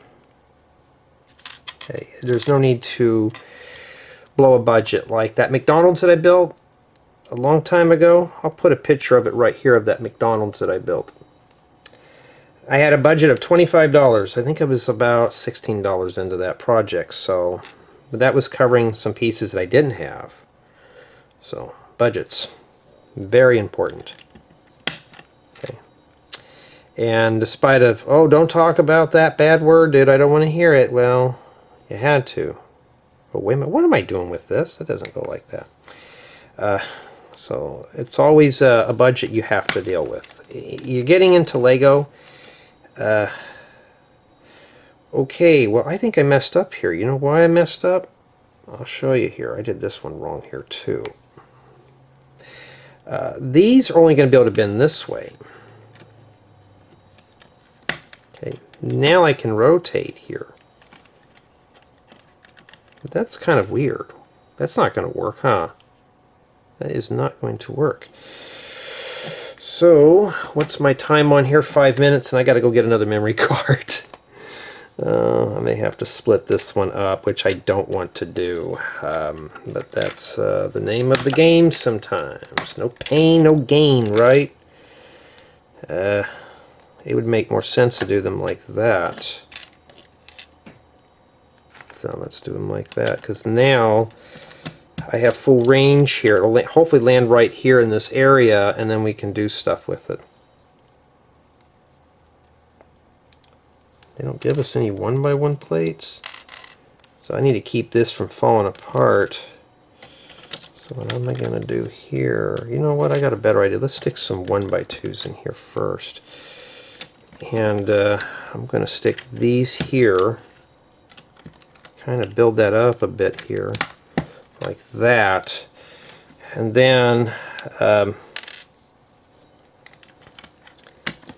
Okay, there's no need to blow a budget. Like that McDonald's that I built a long time ago, I'll put a picture of it right here of that McDonald's that I built. I had a budget of $25. I think I was about $16 into that project, so but that was covering some pieces that I didn't have. So budgets, very important. Okay. And despite of, oh, don't talk about that bad word, dude, I don't want to hear it. Well, you had to. Oh, wait a minute, what am I doing with this? It doesn't go like that. So it's always a budget you have to deal with. You're getting into Lego. Okay, well, I think I messed up here. You know why I messed up? I'll show you here. I did this one wrong here too. These are only going to be able to bend this way. Okay, now I can rotate here. But that's kind of weird. That's not going to work, huh? That is not going to work. So, what's my time on here? 5 minutes, and I got to go get another memory card. I may have to split this one up, which I don't want to do. But that's the name of the game sometimes. No pain, no gain, right? It would make more sense to do them like that. So let's do them like that, because now I have full range here. It'll hopefully land right here in this area, and then we can do stuff with it. They don't give us any 1x1 plates, so I need to keep this from falling apart. So what am I going to do here? You know what? I got a better idea. Let's stick some 1x2s in here first. And I'm going to stick these here, kind of build that up a bit here, like that. And then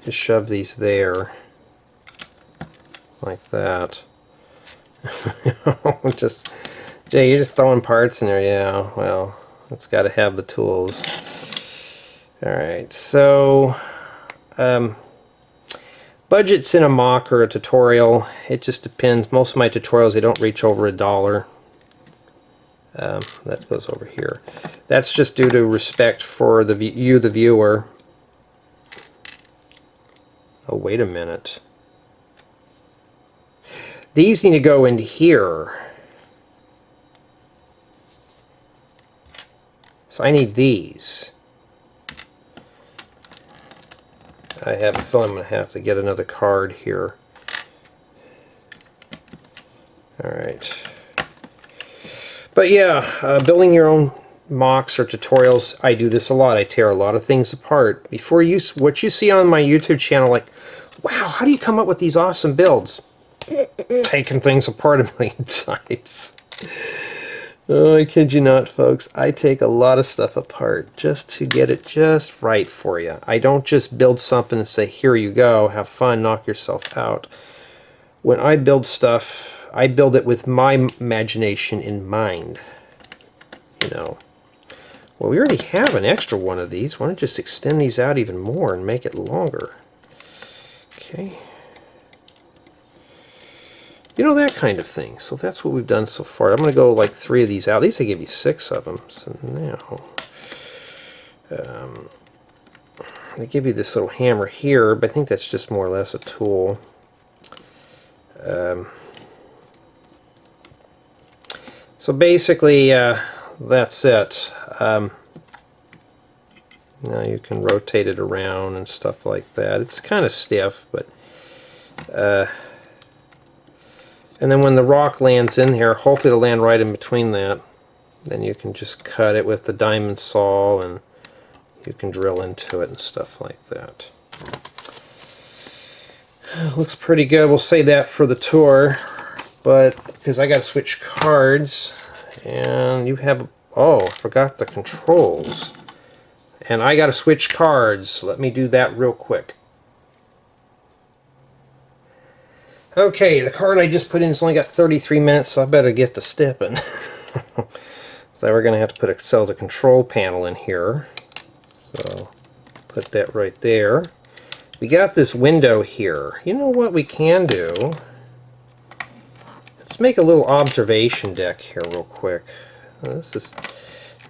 just shove these there, like that. Just, Jay, you're just throwing parts in there. Yeah, well, it's got to have the tools. Alright, so budgets in a mock or a tutorial, it just depends. Most of my tutorials, they don't reach over $1. That goes over here. That's just due to respect for the viewer. Oh, wait a minute. These need to go into here. So I need these. I have a feeling I'm going to have to get another card here. Alright. But yeah, building your own mocks or tutorials, I do this a lot. I tear a lot of things apart. Before what you see on my YouTube channel, like, wow, how do you come up with these awesome builds? Taking things apart a million times. Oh, I kid you not, folks. I take a lot of stuff apart just to get it just right for you. I don't just build something and say, here you go, have fun, knock yourself out. When I build stuff, I build it with my imagination in mind. You know. Well, we already have an extra one of these. Why don't I just extend these out even more and make it longer? Okay. You know, that kind of thing. So that's what we've done so far. I'm going to go like 3 of these out. At least they give you 6 of them. So now, they give you this little hammer here, but I think that's just more or less a tool. So basically, that's it. Now you can rotate it around and stuff like that. It's kind of stiff, but and then when the rock lands in here, hopefully it'll land right in between that. Then you can just cut it with the diamond saw and you can drill into it and stuff like that. Looks pretty good. We'll save that for the tour, but because I got to switch cards and you have, oh, I forgot the controls. And I got to switch cards. Let me do that real quick. Okay, the card I just put in has only got 33 minutes, so I better get to stepping. So we're going to have to put a control panel in here. So put that right there. We got this window here. You know what we can do? Let's make a little observation deck here real quick. This is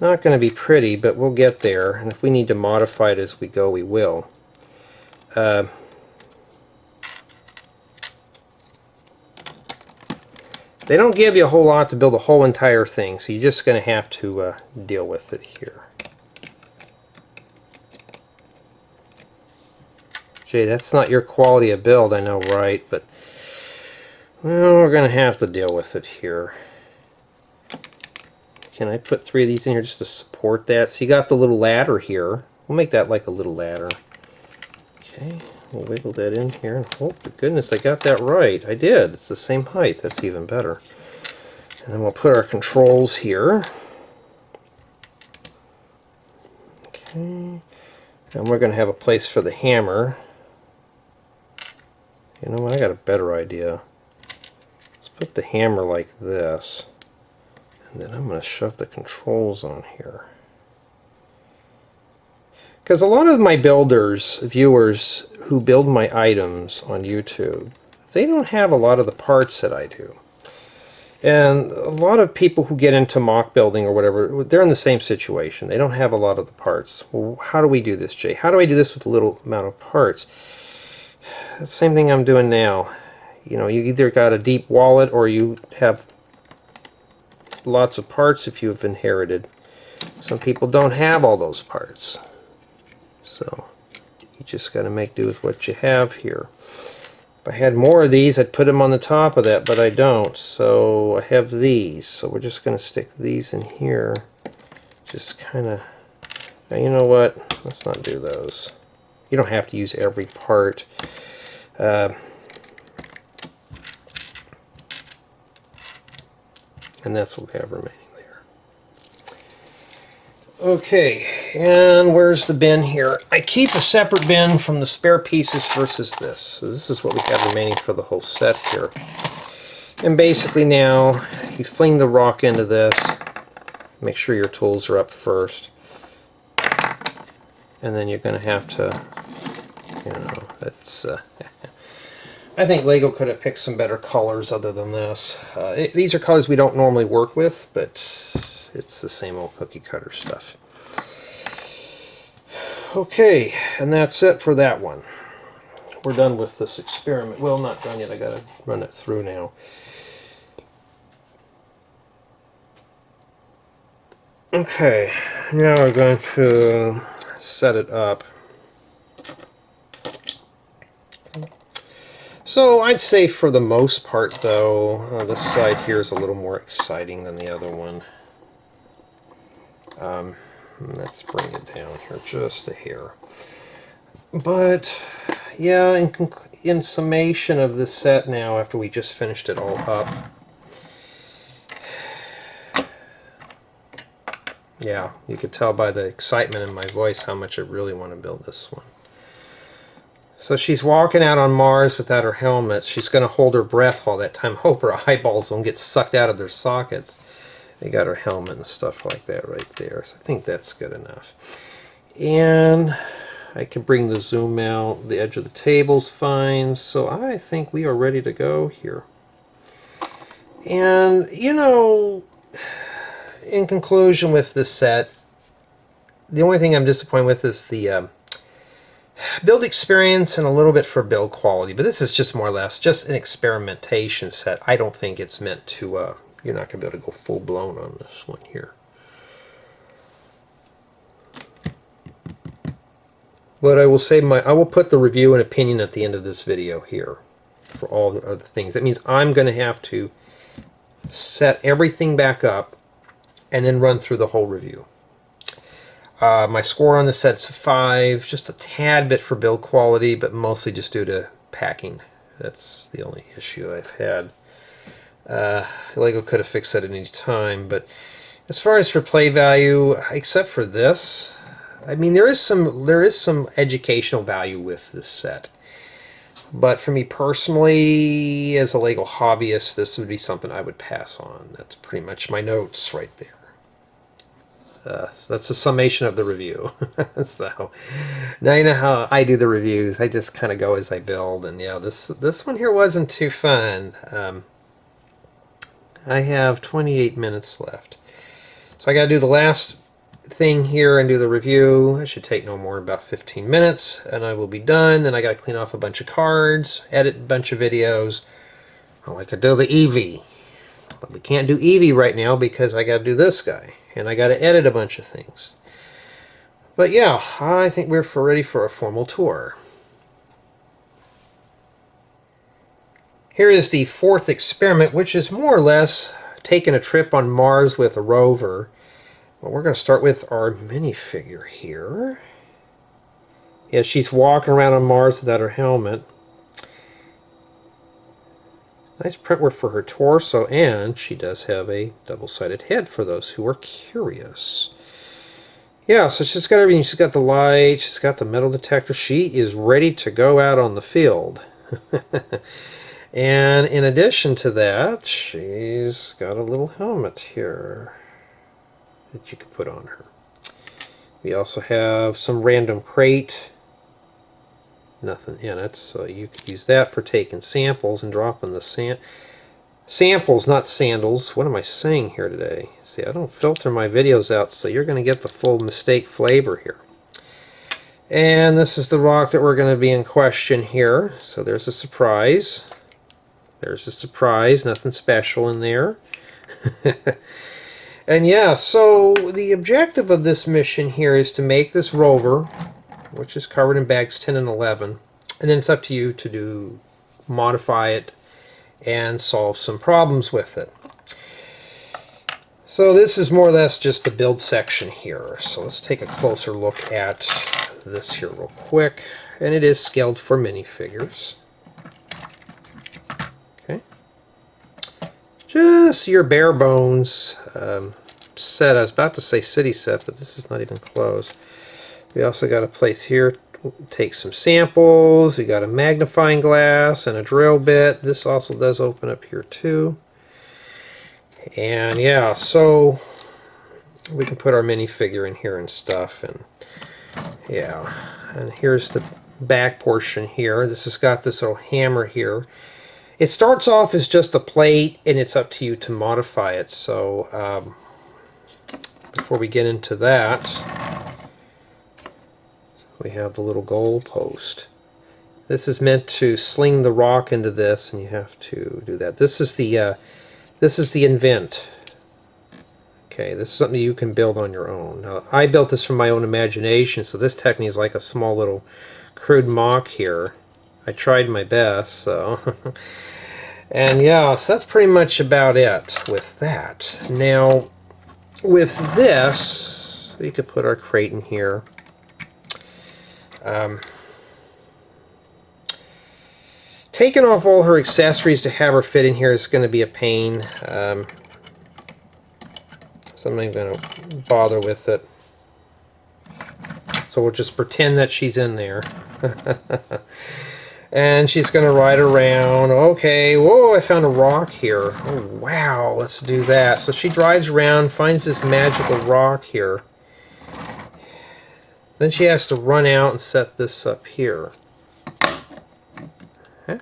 not going to be pretty, but we'll get there. And if we need to modify it as we go, we will. They don't give you a whole lot to build a whole entire thing, so you're just going to have to deal with it here. Jay, that's not your quality of build, I know, right? But, well, we're going to have to deal with it here. Can I put 3 of these in here just to support that? So you got the little ladder here. We'll make that like a little ladder. Okay, we'll wiggle that in here. And oh, for goodness, I got that right. I did. It's the same height. That's even better. And then we'll put our controls here. Okay. And we're going to have a place for the hammer. You know what? I got a better idea. Let's put the hammer like this. And then I'm going to shove the controls on here. Because a lot of my viewers who build my items on YouTube, they don't have a lot of the parts that I do. And a lot of people who get into mock building or whatever, they're in the same situation. They don't have a lot of the parts. Well, how do we do this, Jay? How do I do this with a little amount of parts? The same thing I'm doing now. You know, you either got a deep wallet or you have lots of parts if you've inherited. Some people don't have all those parts. So you just got to make do with what you have here. If I had more of these, I'd put them on the top of that, but I don't. So I have these. So we're just going to stick these in here. Just kind of... Now, you know what? Let's not do those. You don't have to use every part. And that's what we have remaining there. Okay, and where's the bin here? I keep a separate bin from the spare pieces versus this. So this is what we have remaining for the whole set here. And basically now, you fling the rock into this. Make sure your tools are up first. And then you're going to have to, you know, it's... I think Lego could have picked some better colors other than this. These are colors we don't normally work with, but it's the same old cookie cutter stuff. Okay, and that's it for that one. We're done with this experiment. Well, not done yet. I gotta run it through now. Okay, now we're going to set it up. So I'd say for the most part, though, this side here is a little more exciting than the other one. Let's bring it down here just a hair. But yeah, in summation of this set now, after we just finished it all up, yeah, you could tell by the excitement in my voice how much I really want to build this one. So she's walking out on Mars without her helmet. She's going to hold her breath all that time. Hope her eyeballs don't get sucked out of their sockets. They got her helmet and stuff like that right there. So I think that's good enough. And I can bring the zoom out. The edge of the table's fine. So I think we are ready to go here. And, you know, in conclusion with this set, the only thing I'm disappointed with is the build experience and a little bit for build quality, but this is just more or less just an experimentation set. I don't think it's meant to, you're not going to be able to go full-blown on this one here. But I will say I will put the review and opinion at the end of this video here for all the other things. That means I'm going to have to set everything back up and then run through the whole review. My score on the set's 5, just a tad bit for build quality, but mostly just due to packing. That's the only issue I've had. Lego could have fixed that at any time, but as far as for play value, except for this, I mean, there is some educational value with this set. But for me personally, as a Lego hobbyist, this would be something I would pass on. That's pretty much my notes right there. So that's a summation of the review. So now you know how I do the reviews. I just kind of go as I build, and yeah, this one here wasn't too fun. I have 28 minutes left, so I got to do the last thing here and do the review. It should take no more than about 15 minutes, and I will be done. Then I got to clean off a bunch of cards, edit a bunch of videos. Oh, I could do the Eevee, but we can't do Eevee right now because I got to do this guy. And I got to edit a bunch of things. But yeah, I think we're ready for a formal tour. Here is the 4th experiment, which is more or less taking a trip on Mars with a rover. Well, we're going to start with our minifigure here. Yeah, she's walking around on Mars without her helmet. Nice printwork for her torso, and she does have a double-sided head for those who are curious. Yeah, so she's got everything. She's got the light, she's got the metal detector. She is ready to go out on the field. And in addition to that, she's got a little helmet here that you can put on her. We also have some random crate. Nothing in it, so you could use that for taking samples and dropping the samples, not sandals. What am I saying here today? See, I don't filter my videos out, so you're going to get the full mistake flavor here. And this is the rock that we're going to be in question here. So there's a surprise. There's a surprise, nothing special in there. And yeah, so the objective of this mission here is to make this rover, which is covered in bags 10 and 11, and then it's up to you to modify it and solve some problems with it. So this is more or less just the build section here. So let's take a closer look at this here real quick, and it is scaled for minifigures. just your bare bones set. I was about to say city set, but this is not even close. We also got a place here to take some samples. We got a magnifying glass and a drill bit. This also does open up here too. And yeah, so we can put our minifigure in here and stuff. And yeah, and here's the back portion here. This has got this little hammer here. It starts off as just a plate, and it's up to you to modify it. So before we get into that, we have the little goal post. This is meant to sling the rock into this, and you have to do that. This is the invent. Okay, this is something you can build on your own. Now, I built this from my own imagination, so this technique is like a small little crude mock here. I tried my best, so and yeah, so that's pretty much about it with that. Now, with this, we could put our crate in here. Taking off all her accessories to have her fit in here is going to be a pain. So I'm not even going to bother with it. So we'll just pretend that she's in there. And she's going to ride around. Okay, whoa, I found a rock here. Oh, wow, let's do that. So she drives around, finds this magical rock here. Then she has to run out and set this up here. Okay.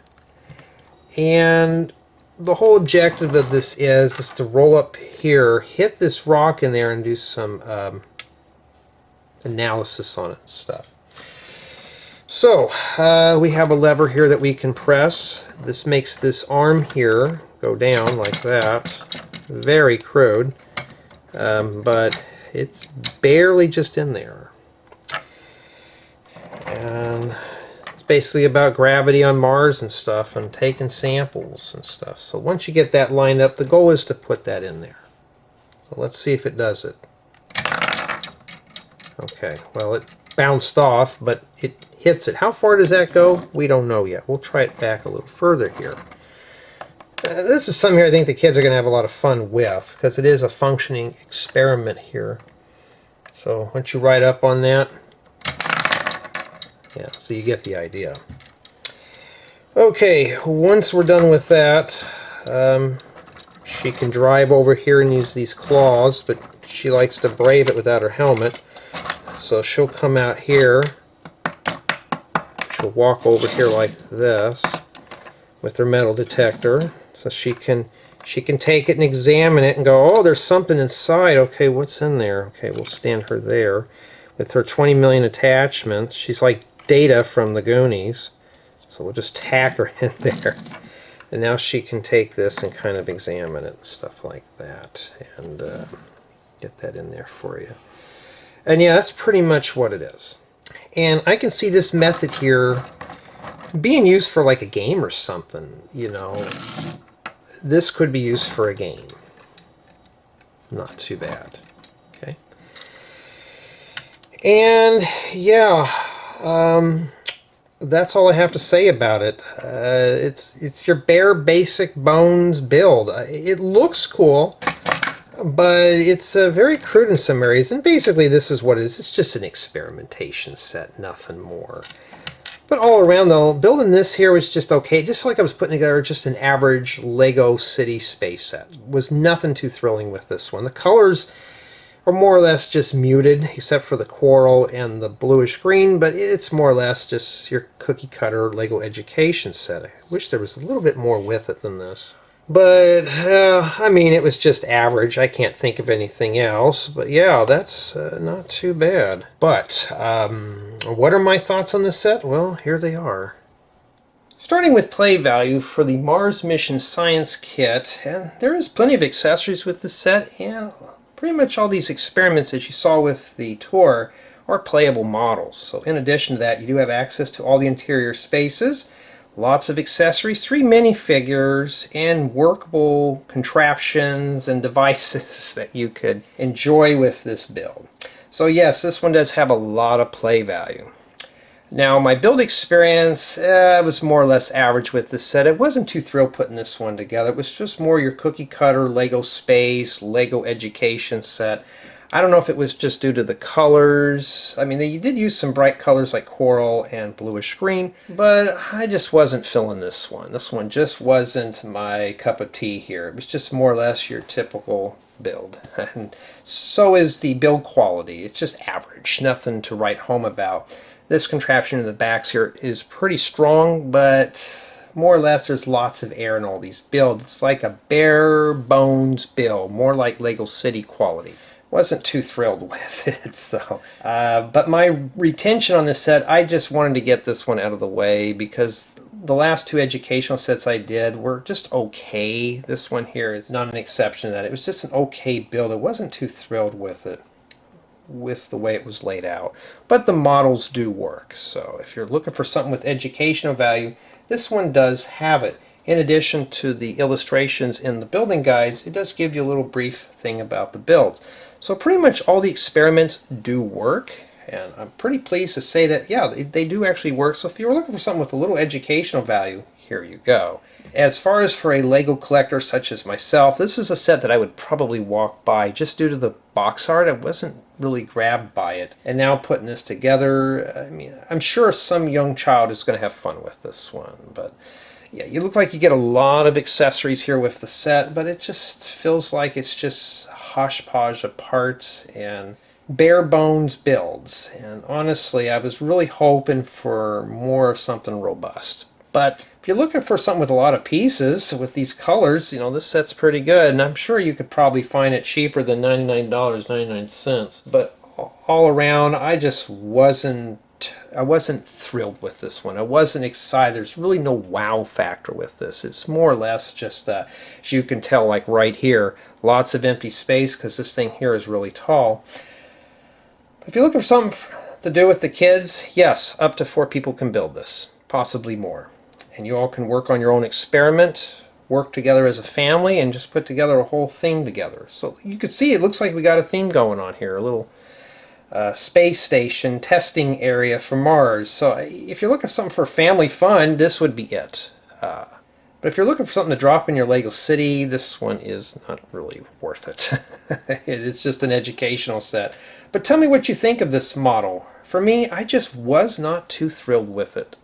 And the whole objective of this is to roll up here, hit this rock in there, and do some analysis on it and stuff. So we have a lever here that we can press. This makes this arm here go down like that. Very crude, but it's barely just in there. And it's basically about gravity on Mars and stuff, and taking samples and stuff. So once you get that lined up, the goal is to put that in there. So let's see if it does it. Okay, well, it bounced off, but it hits it. How far does that go? We don't know yet. We'll try it back a little further here. This is something here I think the kids are going to have a lot of fun with, because it is a functioning experiment here. So once you ride up on that, yeah, so you get the idea. Okay, once we're done with that, she can drive over here and use these claws, but she likes to brave it without her helmet. So she'll come out here. She'll walk over here like this with her metal detector. So she can take it and examine it and go, oh, there's something inside. Okay, what's in there? Okay, we'll stand her there with her 20 million attachments. She's like Data from the Goonies. So we'll just tack her in there. And now she can take this and kind of examine it and stuff like that. And get that in there for you. And yeah, that's pretty much what it is. And I can see this method here being used for like a game or something, you know. This could be used for a game. Not too bad. Okay. And yeah, that's all I have to say about it. It's your bare basic bones build. It looks cool, but it's very crude in some areas, and basically this is what it is. It's just an experimentation set, nothing more. But all around though, building this here was just okay. Just like I was putting together just an average Lego city space set. Was nothing too thrilling with this one. The colors are more or less just muted, except for the coral and the bluish green, but it's more or less just your cookie cutter Lego education set. I wish there was a little bit more with it than this. But, I mean, it was just average. I can't think of anything else. But yeah, that's not too bad. But, what are my thoughts on this set? Well, here they are. Starting with play value for the Mars Mission Science Kit, and there is plenty of accessories with this set, and pretty much all these experiments that you saw with the tour are playable models. So in addition to that, you do have access to all the interior spaces, lots of accessories, 3 minifigures, and workable contraptions and devices that you could enjoy with this build. So yes, this one does have a lot of play value. Now, my build experience was more or less average with this set. I wasn't too thrilled putting this one together. It was just more your cookie cutter Lego space, Lego education set. I don't know if it was just due to the colors. I mean, they did use some bright colors like coral and bluish green, but I just wasn't feeling this one. This one just wasn't my cup of tea here. It was just more or less your typical build. And so is the build quality. It's just average, nothing to write home about. This contraption in the backs here is pretty strong, but more or less there's lots of air in all these builds. It's like a bare bones build, more like Lego City quality. Wasn't too thrilled with it, so. But my retention on this set, I just wanted to get this one out of the way because the last two educational sets I did were just okay. This one here is not an exception to that. It was just an okay build. I wasn't too thrilled with it, with the way it was laid out. But the models do work, so if you're looking for something with educational value, this one does have it. In addition to the illustrations in the building guides, it does give you a little brief thing about the builds. So pretty much all the experiments do work, and I'm pretty pleased to say that, yeah, they do actually work. So if you're looking for something with a little educational value, here you go. As far as for a Lego collector such as myself, this is a set that I would probably walk by just due to the box art. I wasn't really grabbed by it. And now putting this together, I mean, I'm sure some young child is going to have fun with this one. But yeah, you look like you get a lot of accessories here with the set, but it just feels like it's just hodgepodge of parts and bare bones builds. And honestly, I was really hoping for more of something robust. But if you're looking for something with a lot of pieces with these colors, you know, this set's pretty good. And I'm sure you could probably find it cheaper than $99.99. But all around, I wasn't thrilled with this one. I wasn't excited. There's really no wow factor with this. It's more or less just, as you can tell, like right here, lots of empty space because this thing here is really tall. If you're looking for something to do with the kids, yes, up to 4 people can build this, possibly more. And you all can work on your own experiment, work together as a family, and just put together a whole thing together. So you can see it looks like we got a theme going on here, a little space station testing area for Mars. So if you're looking for something for family fun, this would be it. But if you're looking for something to drop in your Lego City, this one is not really worth it. It's just an educational set. But tell me what you think of this model. For me, I just was not too thrilled with it.